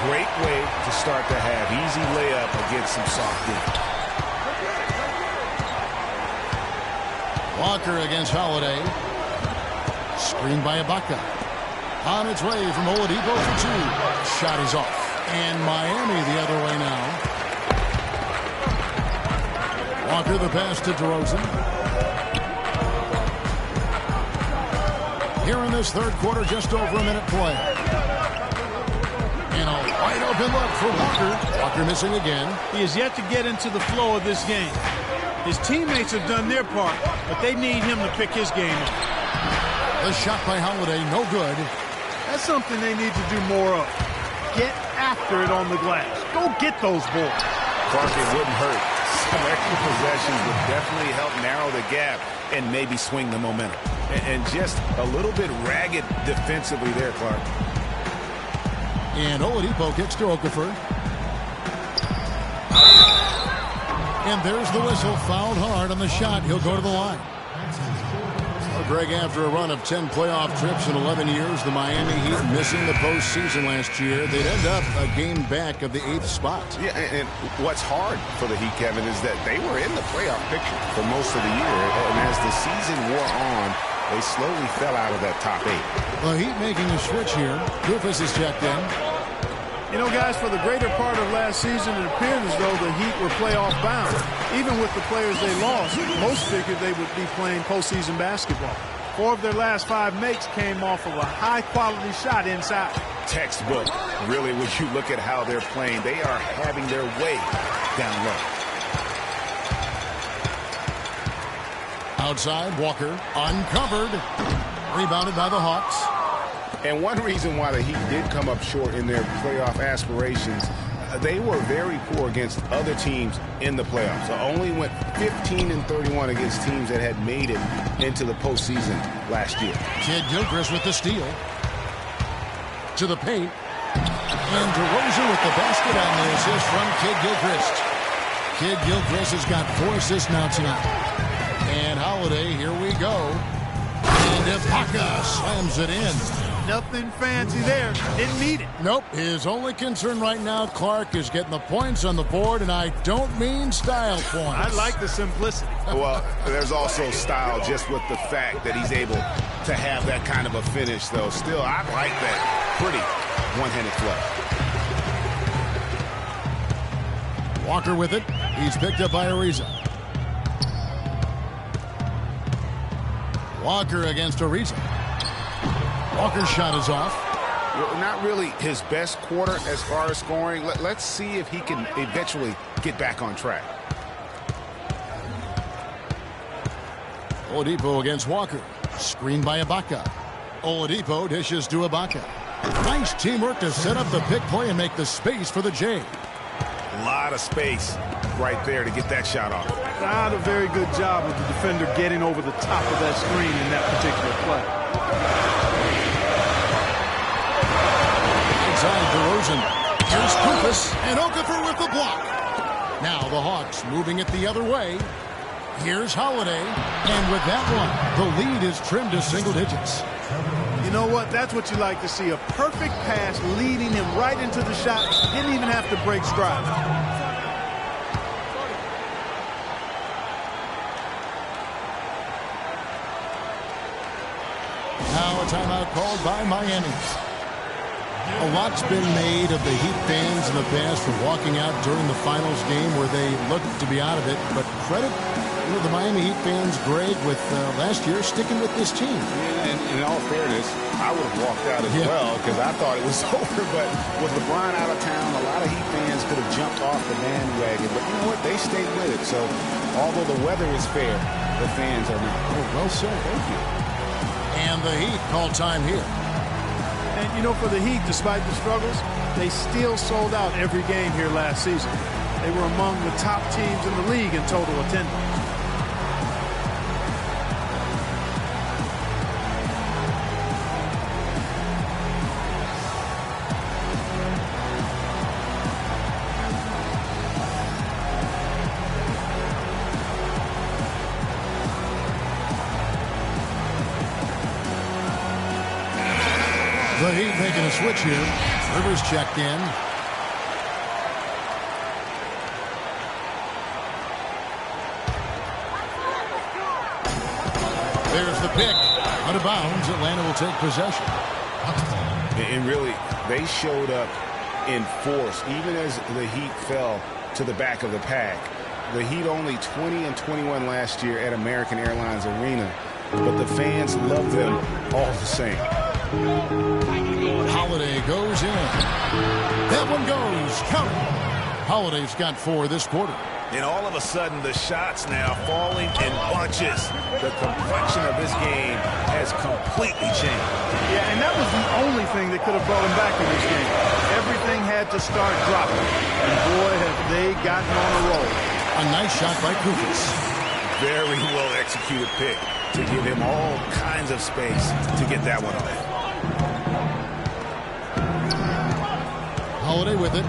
Speaker 5: Great way to start the half. Easy layup against some soft defense.
Speaker 4: Walker against Holiday. Screened by Ibaka. On its way from Oladipo for 2. Shot is off. And Miami the other way now. Walker the pass to DeRozan. Here in this third quarter, just over a minute play. And a wide open look for Walker. Walker missing again.
Speaker 6: He is yet to get into the flow of this game. His teammates have done their part, but they need him to pick his game up.
Speaker 4: The shot by Holiday, no good.
Speaker 6: That's something they need to do more of. Get after it on the glass. Go get those boards.
Speaker 5: Clark, it wouldn't hurt. Some extra possessions would definitely help narrow the gap and maybe swing the momentum. And just a little bit ragged defensively there, Clark.
Speaker 4: And Oladipo gets to Okafor. And there's the whistle. Fouled hard on the shot. He'll go to the line. Greg, after a run of 10 playoff trips in 11 years, the Miami Heat missing the postseason last year. They'd end up a game back of the 8th spot.
Speaker 5: Yeah, and what's hard for the Heat, Kevin, is that they were in the playoff picture for most of the year. And as the season wore on, they slowly fell out of that top 8.
Speaker 4: The Heat making a switch here. Griffiths is checked in.
Speaker 6: You know, guys, for the greater part of last season, it appeared as though the Heat were playoff bound. Even with the players they lost, most figured they would be playing postseason basketball. 4 of their last 5 makes came off of a high-quality shot inside.
Speaker 5: Textbook. Really, when you look at how they're playing, they are having their way down low.
Speaker 4: Outside, Walker uncovered. Rebounded by the Hawks.
Speaker 5: And one reason why the Heat did come up short in their playoff aspirations, they were very poor against other teams in the playoffs. So only went 15-31 against teams that had made it into the postseason last year.
Speaker 4: Kid Gilchrist with the steal. To the paint. And DeRozan with the basket on the assist from Kid Gilchrist. Kid Gilchrist has got 4 assists now tonight. And Holiday, here we go. And Ibaka slams it in.
Speaker 6: Nothing fancy there. Didn't need it.
Speaker 4: Nope. His only concern right now, Clark, is getting the points on the board, and I don't mean style points.
Speaker 6: I like the simplicity.
Speaker 5: Well, there's also style just with the fact that he's able to have that kind of a finish, though. Still, I like that pretty one-handed flush.
Speaker 4: Walker with it. He's picked up by Ariza. Walker against Ariza. Walker's shot is off.
Speaker 5: Well, not really his best quarter as far as scoring. Let's see if he can eventually get back on track.
Speaker 4: Oladipo against Walker. Screened by Ibaka. Oladipo dishes to Ibaka. Nice teamwork to set up the pick play and make the space for the J.
Speaker 5: A lot of space right there to get that shot off.
Speaker 6: Not a very good job of the defender getting over the top of that screen in that particular play.
Speaker 4: inside DeRozan. Here's Kufis, and Okafor with the block. Now the Hawks moving it the other way. Here's Holiday, and with that one, the lead is trimmed to single digits.
Speaker 6: You know what? That's what you like to see. A perfect pass leading him right into the shot. Didn't even have to break stride.
Speaker 4: Now a timeout called by Miami. A lot's been made of the Heat fans in the past for walking out during the finals game where they looked to be out of it. But credit the Miami Heat fans, Greg, with last year sticking with this team.
Speaker 5: Yeah, and in all fairness, I would have walked out as well because I thought it was over. But with LeBron out of town, a lot of Heat fans could have jumped off the bandwagon. But you know what? They stayed with it. So although the weather is fair, the fans are not.
Speaker 4: Oh, well said. Thank you. And the Heat call time here.
Speaker 6: And, you know, for the Heat, despite the struggles, they still sold out every game here last season. They were among the top teams in the league in total attendance.
Speaker 4: The Heat making a switch here. Rivers checked in. There's the pick. Out of bounds. Atlanta will take possession.
Speaker 5: And really, they showed up in force, even as the Heat fell to the back of the pack. The Heat only 20-21 last year at American Airlines Arena, but the fans love them all the same.
Speaker 4: Holiday goes in. That one goes. Count. Holiday's got 4 this quarter.
Speaker 10: And all of a sudden, the shots now falling in bunches. The complexion of this game has completely changed.
Speaker 6: Yeah, and that was the only thing that could have brought him back in this game. Everything had to start dropping. And boy, have they gotten on a roll.
Speaker 4: A nice shot by Kufis.
Speaker 10: Very well executed pick to give him all kinds of space to get that one off.
Speaker 4: Holiday with it.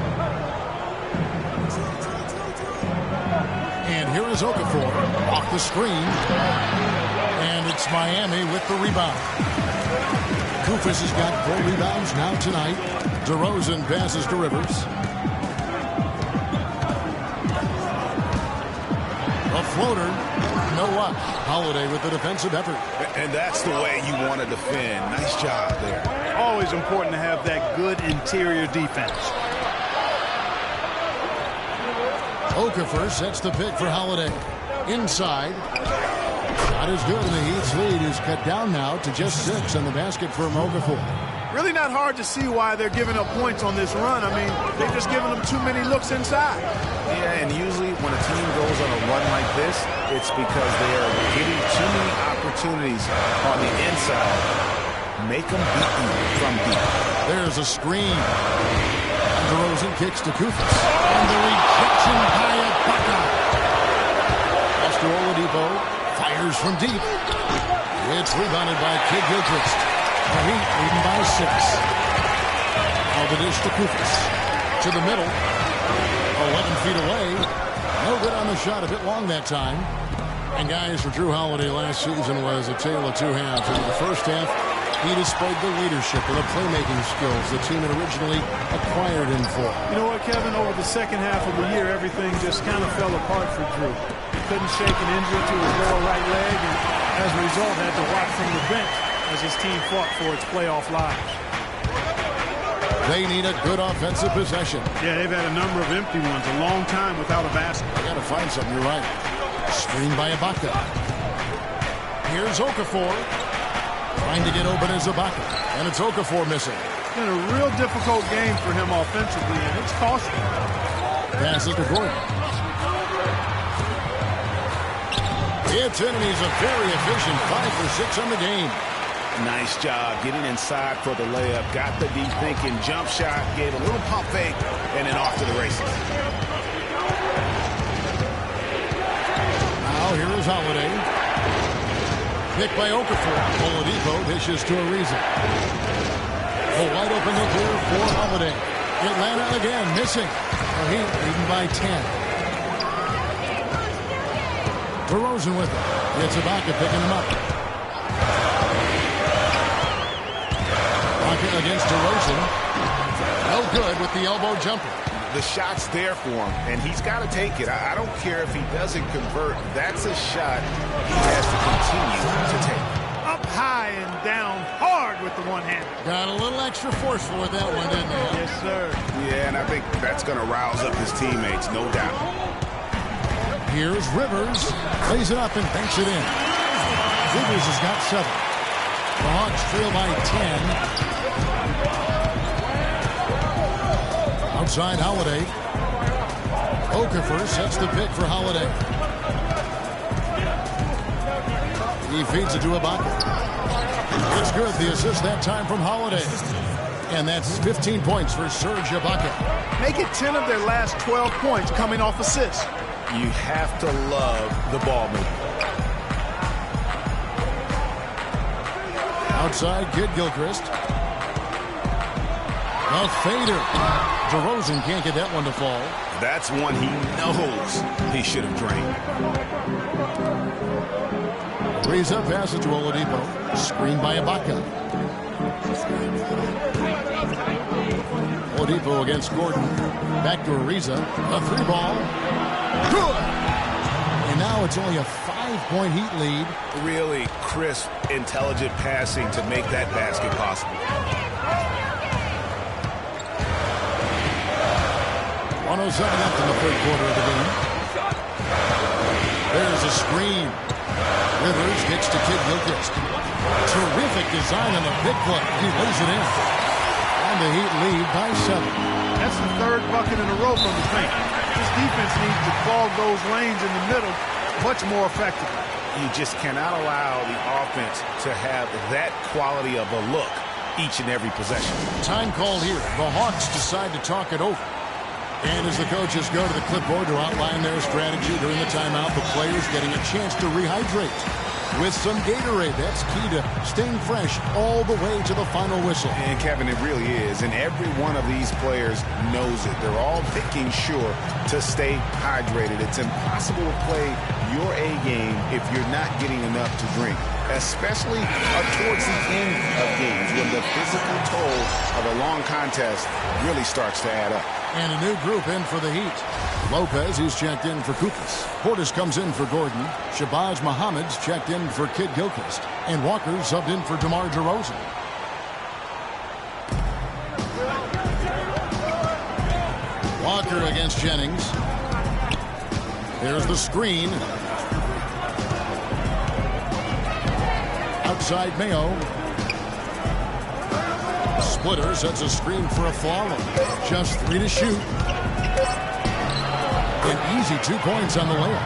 Speaker 4: And here is Okafor off the screen. And it's Miami with the rebound. Kufis has got 4 rebounds now tonight. DeRozan passes to Rivers. A floater. No luck. Holiday with the defensive effort.
Speaker 10: And that's the way you want to defend. Nice job there.
Speaker 6: Always important to have that good interior defense.
Speaker 4: Okafor sets the pick for Holiday. Inside. Shot is good, and the Heat's lead is cut down now to just 6 on the basket for Okafor.
Speaker 6: Really not hard to see why they're giving up points on this run. I mean, they've just given them too many looks inside.
Speaker 5: Yeah, and usually when a team goes on a run like this, it's because they are getting too many opportunities on the inside. Make them beat you from deep.
Speaker 4: There's a screen. DeRozan kicks to Kufis. And the rejection by Ibaka. Oscar Oladipo fires from deep. It's rebounded by Kid Gilchrist. The Heat leading by 6. Now the dish to Kufis. To the middle. 11 feet away. No good on the shot. A bit long that time. And guys, for Drew Holiday last season was a tale of 2 halves. In the first half, he displayed the leadership and the playmaking skills the team had originally acquired him for.
Speaker 6: You know what, Kevin? Over the second half of the year, everything just kind of fell apart for Drew. He couldn't shake an injury to his lower right leg, and as a result, had to watch from the bench as his team fought for its playoff lives.
Speaker 4: They need a good offensive possession.
Speaker 6: Yeah, they've had a number of empty ones, a long time without a basket.
Speaker 4: They got to find something. You're right. Screen by Ibaka. Here's Okafor. Trying to get open as Ibaka. And it's Okafor missing.
Speaker 6: It's been a real difficult game for him offensively, and it's costly.
Speaker 4: Passes to Gordon. It's in, and he's a very efficient 5 for 6 on the game.
Speaker 5: Nice job getting inside for the layup. Got the deep thinking jump shot. Gave a little pump fake, and then off to the races.
Speaker 4: Now here is Holiday. Picked by Okafor. Oladipo dishes to Ariza. A wide open look here for Holiday. Atlanta again missing. The Heat leading by 10. DeRozan with it. It's Ibaka picking him up. Ibaka against DeRozan. No good with the elbow jumper.
Speaker 5: The shot's there for him, and he's got to take it. I don't care if he doesn't convert. That's a shot he has to continue to take.
Speaker 6: Up high and down hard with the one-hander.
Speaker 4: Got a little extra forceful with that one, didn't he?
Speaker 6: Yes, sir.
Speaker 5: Yeah, and I think that's going to rouse up his teammates, no doubt.
Speaker 4: Here's Rivers. Lays it up and banks it in. Rivers has got 7. The Hawks trail by 10. Outside Holiday. Okafor sets the pick for Holiday. He feeds it to Ibaka. It's good. The assist that time from Holiday. And that's 15 points for Serge Ibaka.
Speaker 6: Make it 10 of their last 12 points coming off assists.
Speaker 5: You have to love the ball movement.
Speaker 4: Outside, Kid Gilchrist. A fader. DeRozan can't get that one to fall.
Speaker 5: That's one he knows he should have drained.
Speaker 4: Ariza passes to Oladipo. Screened by Ibaka. Oladipo against Gordon. Back to Ariza. A 3-ball. Good! And now it's only a 5-point Heat lead.
Speaker 5: Really crisp, intelligent passing to make that basket possible.
Speaker 4: 107 left in the third quarter of the game. There's a screen. Rivers gets to Kid Gilchrist. Terrific design on the big play. He lays it in. And the Heat lead by 7.
Speaker 6: That's the third bucket in a row from the paint. This defense needs to clog those lanes in the middle much more effectively.
Speaker 5: You just cannot allow the offense to have that quality of a look each and every possession.
Speaker 4: Time called here. The Hawks decide to talk it over. And as the coaches go to the clipboard to outline their strategy during the timeout, the players getting a chance to rehydrate with some Gatorade. That's key to staying fresh all the way to the final whistle.
Speaker 5: And Kevin, it really is. And every one of these players knows it. They're all making sure to stay hydrated. It's impossible to play your A game if you're not getting enough to drink, especially towards the end of games when the physical toll of a long contest really starts to add up.
Speaker 4: And a new group in for the Heat. Lopez, he's checked in for Kukas. Portis comes in for Gordon. Shabazz Muhammad's checked in for Kid Gilchrist. And Walker subbed in for DeMar DeRozan. Walker against Jennings. There's the screen. Outside Mayo. Splitter sets a screen for a follow. Just 3 to shoot. An easy 2 points on the layup.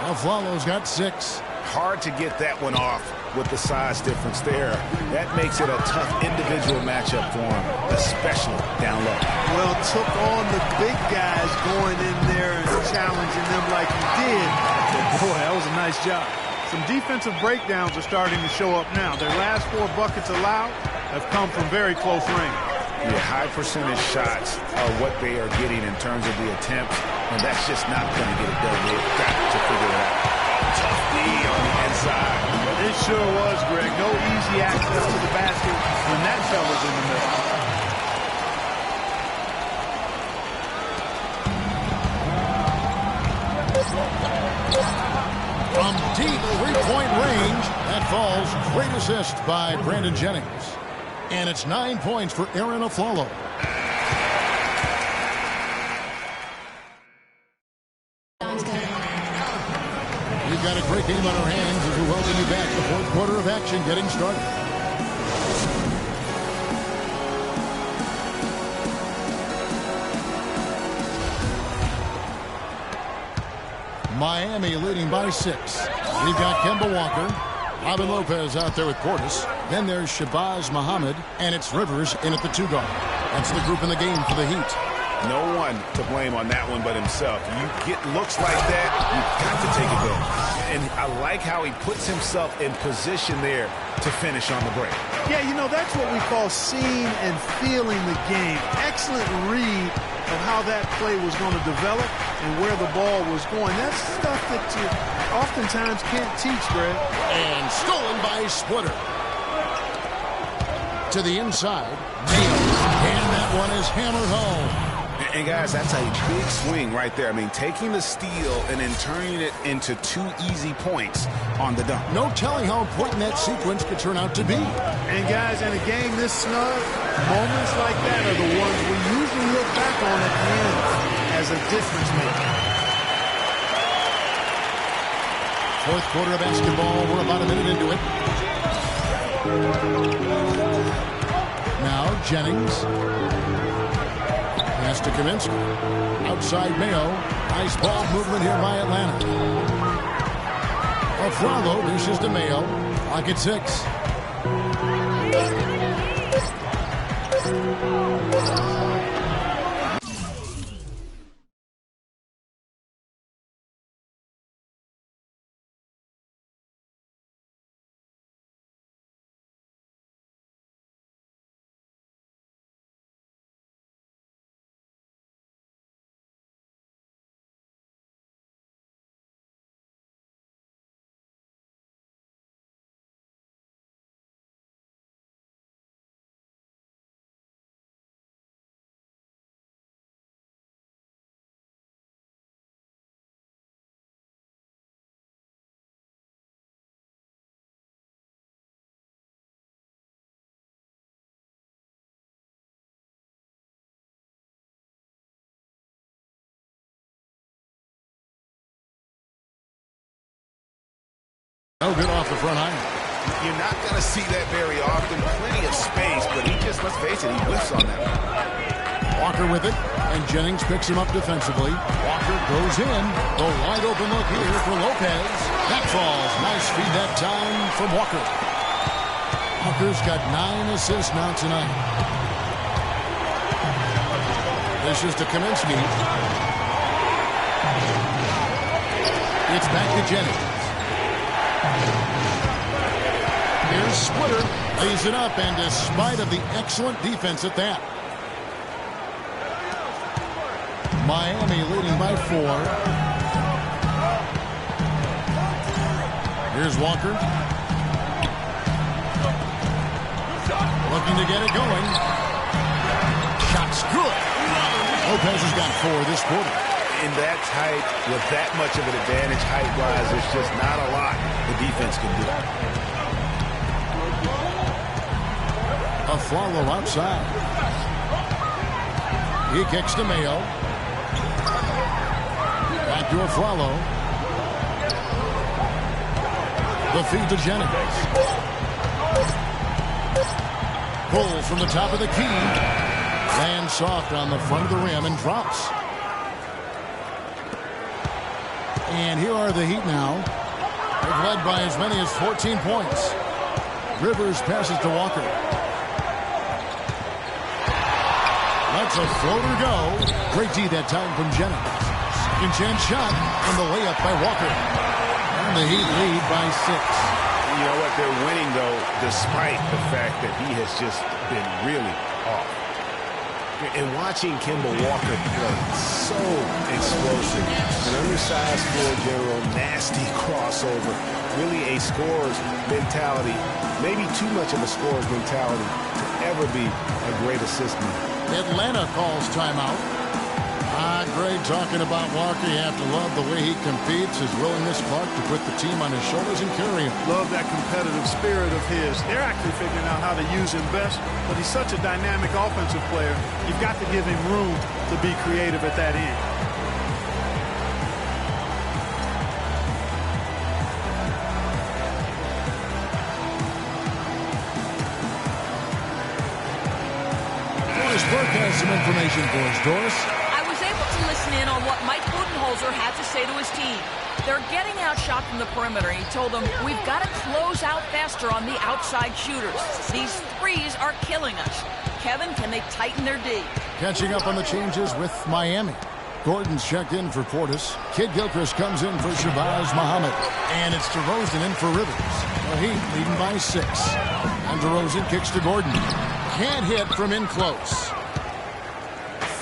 Speaker 4: Aflalo's got 6.
Speaker 5: Hard to get that one off with the size difference there. That makes it a tough individual matchup for him, especially down low.
Speaker 6: Well, took on the big guys going in there and challenging them like he did. But boy, that was a nice job. Some defensive breakdowns are starting to show up now. Their last 4 buckets allowed have come from very close range.
Speaker 5: Yeah, high percentage shots are what they are getting in terms of the attempts, and that's just not going to get it done. They've got to figure it out. Tough D on the inside.
Speaker 6: It sure was, Greg. No easy access to the basket when that fella's in the middle.
Speaker 4: From deep 3-point range, that falls. Great assist by Brandon Jennings. And it's 9 points for Aaron Aflalo. We've got a great game on our hands as we welcome you back. The fourth quarter of action getting started. Miami leading by 6. We've got Kemba Walker. Robin Lopez out there with Portis. Then there's Shabazz Muhammad, and it's Rivers in at the 2 guard. That's the group in the game for the Heat.
Speaker 5: No one to blame on that one but himself. You get looks like that, you've got to take advantage. And I like how he puts himself in position there to finish on the break.
Speaker 6: Yeah, you know, that's what we call seeing and feeling the game. Excellent read of how that play was going to develop and where the ball was going. That's stuff that you oftentimes can't teach, Greg.
Speaker 4: And stolen by Splitter. To the inside. And that one is hammered home.
Speaker 5: And guys, that's a big swing right there. I mean, taking the steal and then turning it into 2 easy points on the dunk.
Speaker 4: No telling how important that sequence could turn out to be.
Speaker 6: And guys, in a game this snug, moments like that are the ones we usually look back on at the end as a difference maker.
Speaker 4: Fourth quarter of basketball. We're about a minute into it. Now Jennings. Pass to Kaminsky. Outside Mayo. Nice ball movement here by Atlanta. Afralo dishes to Mayo. Clock at 6. No good off the front iron.
Speaker 5: You're not going to see that very often. Plenty of space, but he just, let's face it, he whiffs on that.
Speaker 4: Walker with it, and Jennings picks him up defensively. Walker goes in. The wide open look here for Lopez. That falls. Nice feed that time from Walker. Walker's got 9 assists now tonight. This is to Kaminsky. It's back to Jennings. Here's Splitter. Lays it up, and despite of the excellent defense at that. Miami leading by 4. Here's Walker. Looking to get it going. Shot's good. Lopez has got 4 this quarter.
Speaker 5: In that tight, with that much of an advantage height-wise, there's just not a lot the defense can do.
Speaker 4: Afralo outside. He kicks to Mayo. Back to Afralo. The feed to Jennings. Pulls from the top of the key. Lands soft on the front of the rim and drops. And here are the Heat now. They've led by as many as 14 points. Rivers passes to Walker. Lets a floater go. Great D that time from Jennings. Second chance shot and the layup by Walker. And the Heat lead by 6.
Speaker 5: You know what? They're winning, though, despite the fact that he has just been really off. And watching Kemba Walker play, so explosive. An undersized floor general, nasty crossover. Really a scorer's mentality. Maybe too much of a scorer's mentality to ever be a great assistant.
Speaker 4: Atlanta calls timeout. Greg, talking about Walker, you have to love the way he competes, his willingness, Clark, to put the team on his shoulders and carry him.
Speaker 6: Love that competitive spirit of his. They're actually figuring out how to use him best, but he's such a dynamic offensive player. You've got to give him room to be creative at that end.
Speaker 4: Doris Burke has some information for us, Doris.
Speaker 7: In on what Mike Budenholzer had to say to his team. They're getting outshot from the perimeter. He told them, we've got to close out faster on the outside shooters. These threes are killing us. Kevin, can they tighten their D?
Speaker 4: Catching up on the changes with Miami. Gordon's checked in for Portis. Kid Gilchrist comes in for Shabazz Muhammad. And it's DeRozan in for Rivers. The Heat leading by 6. And DeRozan kicks to Gordon. Can't hit from in close.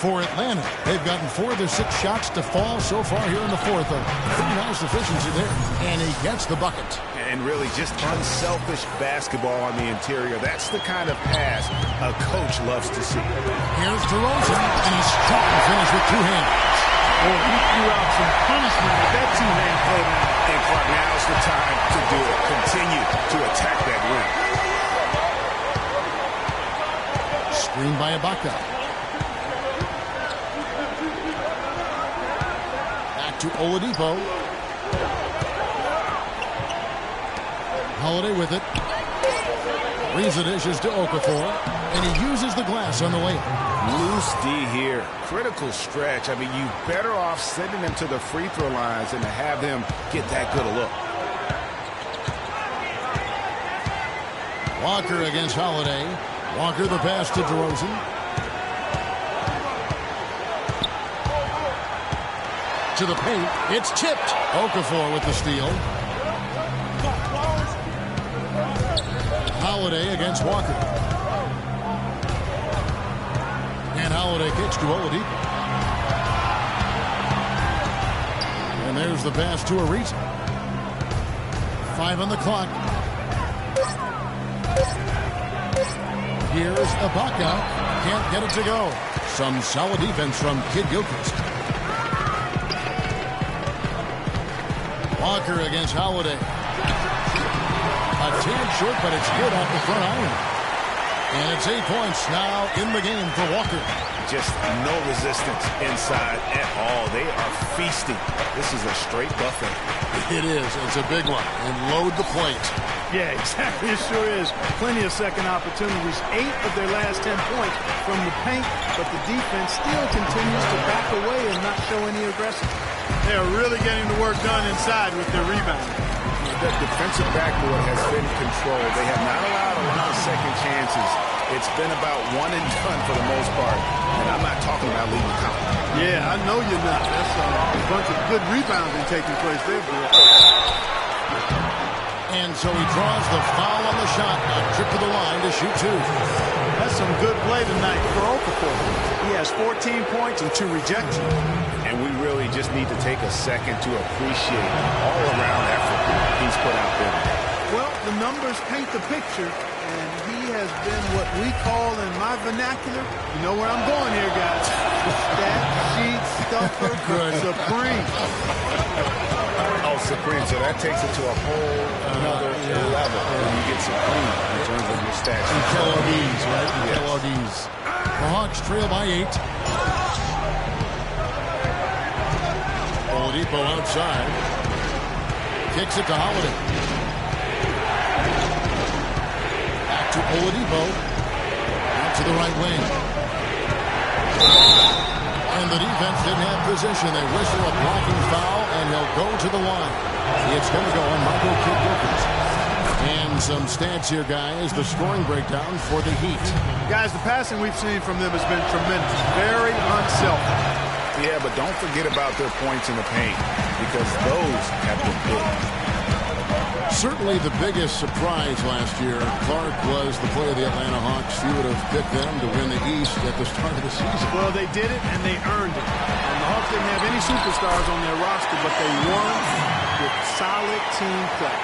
Speaker 4: For Atlanta, they've gotten 4 of their 6 shots to fall so far here in the fourth. A pretty nice efficiency there. And he gets the bucket.
Speaker 10: And really just unselfish basketball on the interior. That's the kind of pass a coach loves to see.
Speaker 4: Here's DeRozan, and a strong finish with 2 hands.
Speaker 6: Boy, he threw out some punishment with that 2-hand playdown.
Speaker 10: And Clark, now's the time to do it. Continue to attack that rim.
Speaker 4: Screen by Ibaka. Back to Oladipo. Holiday with it. Reads the dishes to Okafor. And he uses the glass on the layup.
Speaker 10: Loose D here. Critical stretch. I mean, you better off sending him to the free throw lines than to have him get that good a look.
Speaker 4: Walker against Holiday. Walker the pass to DeRozan. To the paint. It's tipped. Okafor with the steal. Holiday against Walker. And Holiday kicks to Oladipo. And there's the pass to Ariza. 5 on the clock. Here's Ibaka. Can't get it to go. Some solid defense from Kid Gilchrist. Walker against Holiday. A tad short, but it's good off the front iron. And it's 8 points now in the game for Walker.
Speaker 10: Just no resistance inside at all. They are feasting. This is a straight buffet.
Speaker 4: It is. It's a big one. And load the plate.
Speaker 6: Yeah, exactly. It sure is. Plenty of second opportunities. 8 of their last 10 points from the paint, but the defense still continues to back away and not show any aggression. They are really getting the work done inside with their rebound.
Speaker 10: The defensive backboard has been controlled. They have not allowed a lot of second chances. It's been about one and done for the most part. And I'm not talking about leading the count.
Speaker 6: Yeah, I know you're not. That's a bunch of good rebounding taking place there, boy.
Speaker 4: And so he draws the foul on the shot. A trip to the line to shoot 2.
Speaker 6: That's some good play tonight for Okafor. He has 14 points and 2 rejections.
Speaker 10: And we really just need to take a second to appreciate the all-around effort he's put out there.
Speaker 6: Well, the numbers paint the picture, and he has been what we call in my vernacular, you know where I'm going here, guys, stat sheet stuffer supreme.
Speaker 10: Oh, supreme. So that takes it to a whole another level when you get supreme in terms of your stats.
Speaker 4: KLDs, right? KLDs. The Hawks trail by 8. Oladipo outside. Kicks it to Holiday. Back to Oladipo. Out to the right wing. And the defense didn't have position. They whistle a blocking foul, and he'll go to the line. It's going to go on Michael Kid Gilchrist. And some stats here, guys. The scoring breakdown for the Heat.
Speaker 6: Guys, the passing we've seen from them has been tremendous. Very unselfish.
Speaker 10: Yeah, but don't forget about their points in the paint, because those have been big.
Speaker 4: Certainly the biggest surprise last year, Clark, was the play of the Atlanta Hawks. You would have picked them to win the East at the start of the season.
Speaker 6: Well, they did it, and they earned it. And the Hawks didn't have any superstars on their roster, but they won with solid team play.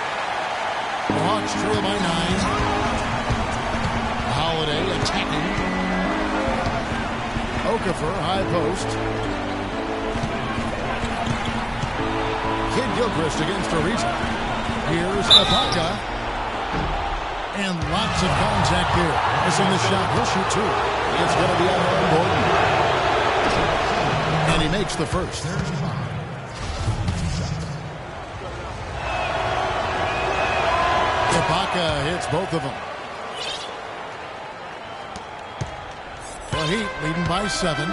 Speaker 4: The Hawks trail by 9. Holiday attacking. Okafor, high post. Kid Gilchrist against Ariza. Here's Ibaka. And lots of contact there. Missing the shot. He'll shoot 2. It's going to be out on Gordon. And he makes the first. Ibaka hits both of them. The Heat leading by 7.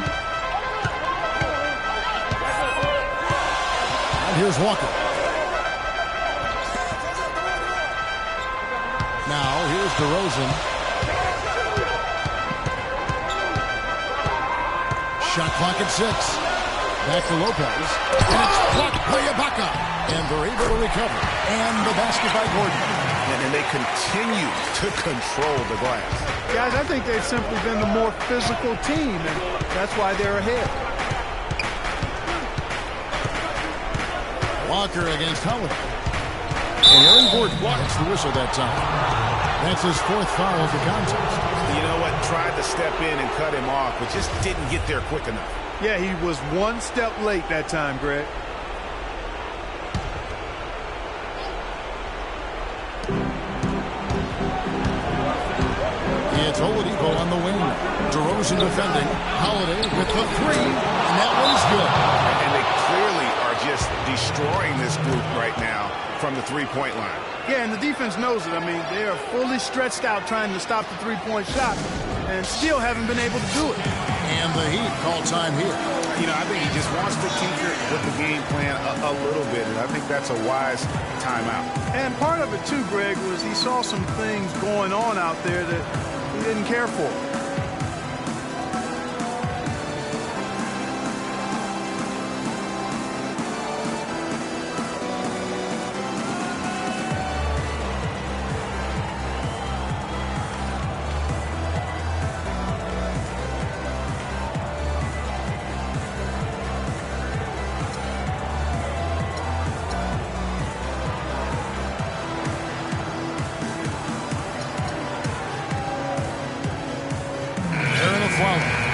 Speaker 4: And here's Walker. Now here's DeRozan. Shot clock at 6. Back to Lopez. And it's blocked by Ibaka. And they're able to recover. And the basket by Gordon.
Speaker 10: And and they continue to control the glass.
Speaker 6: Guys, I think they've simply been the more physical team, and that's why they're ahead.
Speaker 4: Walker against Holiday. And Aaron Gordon gets the whistle that time. That's his 4th foul of the contest.
Speaker 10: You know what? Tried to step in and cut him off, but just didn't get there quick enough.
Speaker 6: Yeah, he was one step late that time, Greg.
Speaker 4: It's Oladipo on the wing. DeRozan defending. Holiday with the 3, and that one's good.
Speaker 10: And they clearly are just destroying this group right now from the three-point line.
Speaker 6: Yeah, and the defense knows it. I mean, they are fully stretched out trying to stop the three-point shot and still haven't been able to do it.
Speaker 4: And the Heat call time here.
Speaker 10: You know, I think he just wants to tinker with the game plan a little bit, and I think that's a wise timeout.
Speaker 6: And part of it, too, Greg, was he saw some things going on out there that he didn't care for.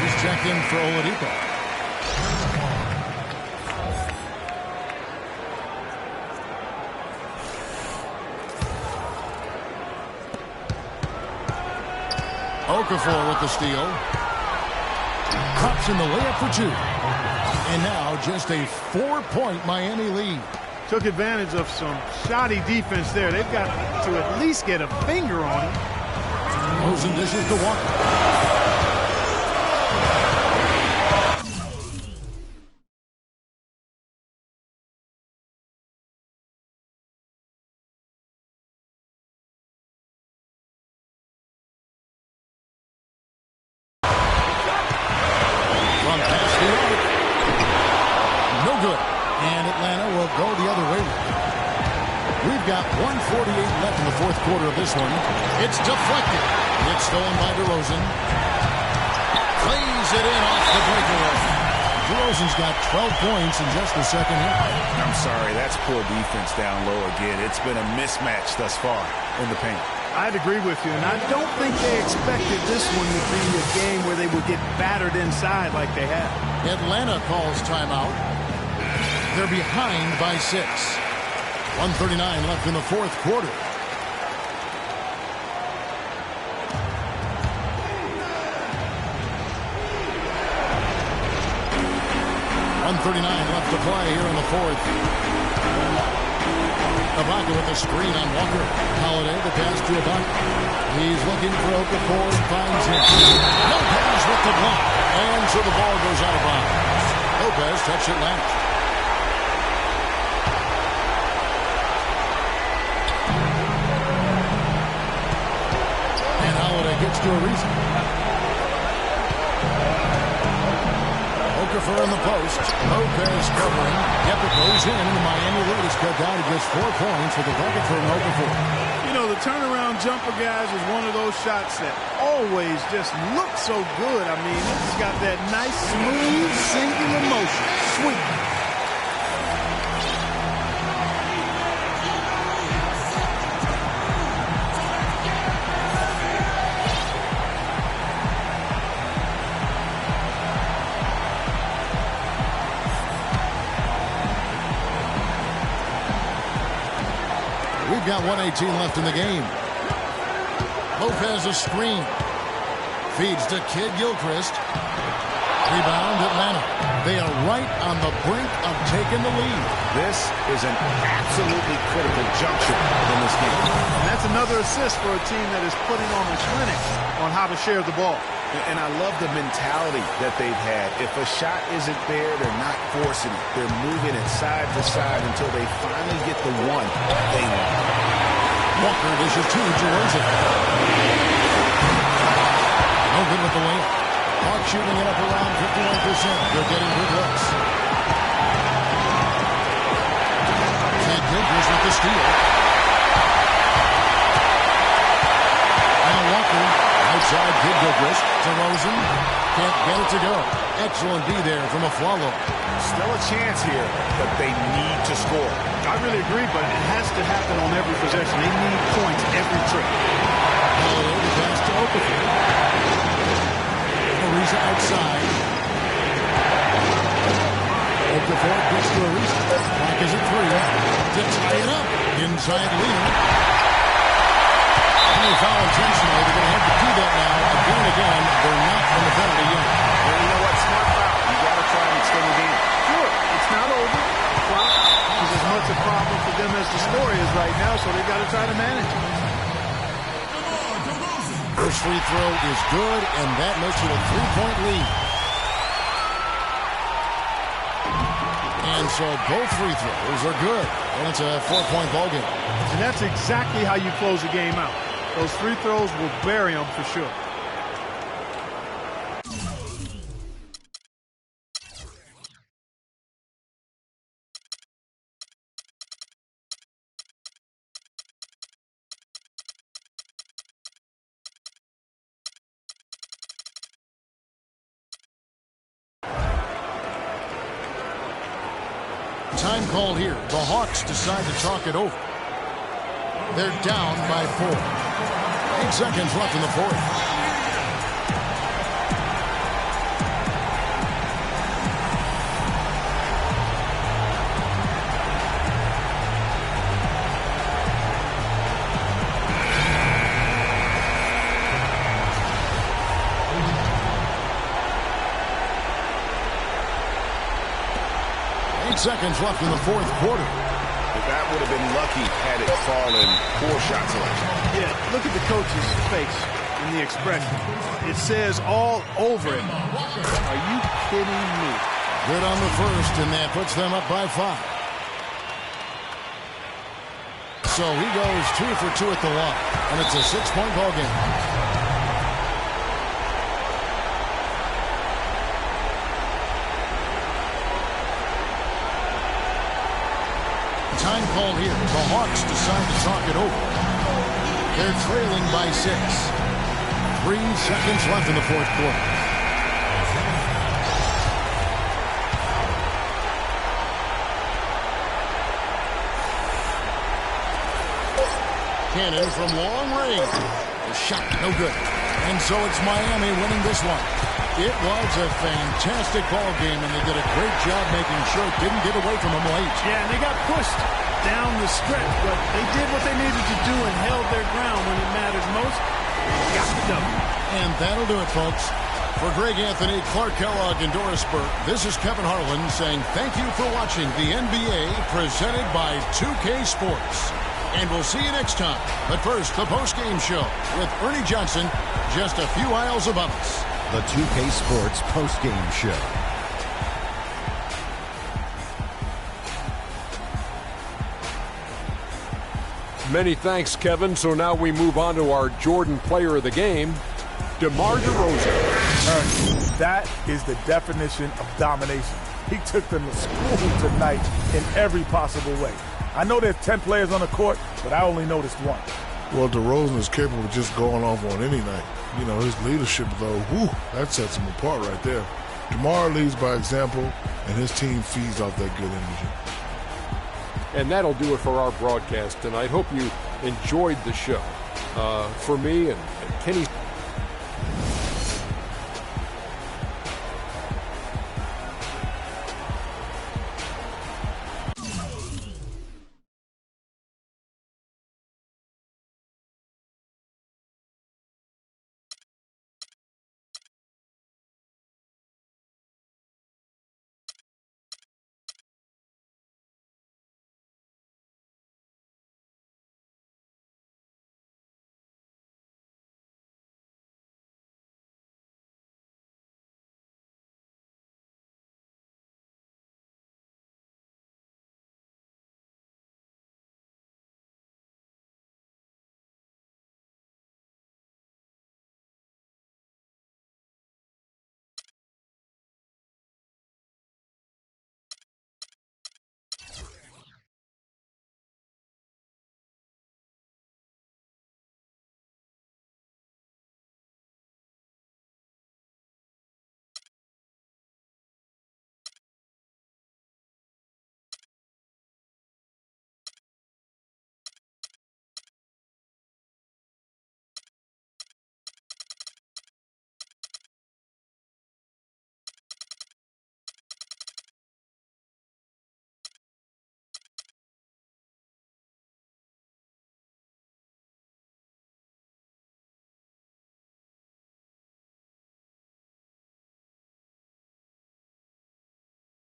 Speaker 4: He's checked in for Oladipo. Okafor with the steal. Cups in the layup for 2. And now just a 4-point Miami lead.
Speaker 6: Took advantage of some shoddy defense there. They've got to at least get a finger on him.
Speaker 4: DeRozan dishes to Walker. Quarter of this one. It's deflected. It's stolen by DeRozan. Plays it in off the breakaway. DeRozan's got 12 points in just the second half.
Speaker 10: I'm sorry, that's poor defense down low again. It's been a mismatch thus far in the paint.
Speaker 6: I'd agree with you, and I don't think they expected this one to be a game where they would get battered inside like they have.
Speaker 4: Atlanta calls timeout. They're behind by 6. 1:39 left in the 4th quarter. 1:39 left to play here in the 4th. Ibaka with a screen on Walker. Holiday, the pass to Ibaka. He's looking for Okafor and finds him. Lopez with the block. And so the ball goes out of bounds. Lopez touched it last. And Holiday gets to a reason. Okafor in the post. Lopez covering. Yep, it goes in, and the Miami lead is cut down to just 4 points with the bucket from Okafor.
Speaker 6: You know, the turnaround jumper, guys, is one of those shots that always just look so good. I mean, it's got that nice, smooth, singular motion. Sweet.
Speaker 4: We've got 1:18 left in the game. Lopez a screen. Feeds to Kid Gilchrist. Rebound Atlanta. They are right on the brink of taking the lead.
Speaker 10: This is an absolutely critical juncture in this game.
Speaker 6: And that's another assist for a team that is putting on a clinic on how to share the ball.
Speaker 10: And I love the mentality that they've had. If a shot isn't there, they're not forcing it. They're moving it side to side until they finally get the one they want.
Speaker 4: Walker dishes to DeRozan. No good with the layup. Hawks shooting it up around 51%. They're getting good looks. Kid Gilchrist with the steal. outside. Good Douglas. DeRozan can't get it to go. Excellent D there from Aflalo.
Speaker 10: Still a chance here, but they need to score.
Speaker 6: I really agree, but it has to happen on every possession. They need points every trip.
Speaker 4: Holiday the pass to Okafor. Ariza outside. Okafor gets to Ariza. Clock is at 3. To tie it up. Inside Lee. Any foul intentionally. They're going to have to do that now. Again and again. They're not in the penalty yet.
Speaker 10: Well, you know what? Smart foul. You got to try and extend the game.
Speaker 6: Sure, it's not over. Clock is as much a problem for them as the score is right now, so they've got to try to manage it.
Speaker 4: First free throw is good, and that makes it a 3-point lead. And so both free throws are good, and it's a 4-point ball game.
Speaker 6: And that's exactly how you close a game out. Those free throws will bury them for sure.
Speaker 4: Time call here. The Hawks decide to talk it over. They're down by 4. 8 seconds left in the fourth. Seconds left in the fourth quarter.
Speaker 10: That would have been lucky had it fallen. Poor shot selection.
Speaker 6: Yeah, look at the coach's face and the expression. It says all over it. Are you kidding me?
Speaker 4: Good on the first, and that puts them up by 5. So he goes 2 for 2 at the line, and it's a 6-point ball game. Time call here. The Hawks decide to talk it over. They're trailing by 6. 3 seconds left in the fourth quarter. Cannon from long range. The shot, no good. And so it's Miami winning this one. It was a fantastic ball game, and they did a great job making sure it didn't get away from them late.
Speaker 6: Yeah, and they got pushed down the stretch, but they did what they needed to do and held their ground when it matters most. Got the W.
Speaker 4: And that'll do it, folks. For Greg Anthony, Clark Kellogg, and Doris Burke, this is Kevin Harlan saying thank you for watching the NBA presented by 2K Sports. And we'll see you next time. But first, the post-game show with Ernie Johnson just a few aisles above us.
Speaker 2: The 2K Sports post-game show.
Speaker 3: Many thanks, Kevin. So now we move on to our Jordan Player of the Game, DeMar DeRozan.
Speaker 11: That is the definition of domination. He took them to school tonight in every possible way. I know there's 10 players on the court, but I only noticed one.
Speaker 12: Well, DeRozan is capable of just going off on any night. You know, his leadership, though, that sets him apart right there. DeMar leads by example, and his team feeds off that good energy.
Speaker 3: And that'll do it for our broadcast tonight. Hope you enjoyed the show. For me and Kenny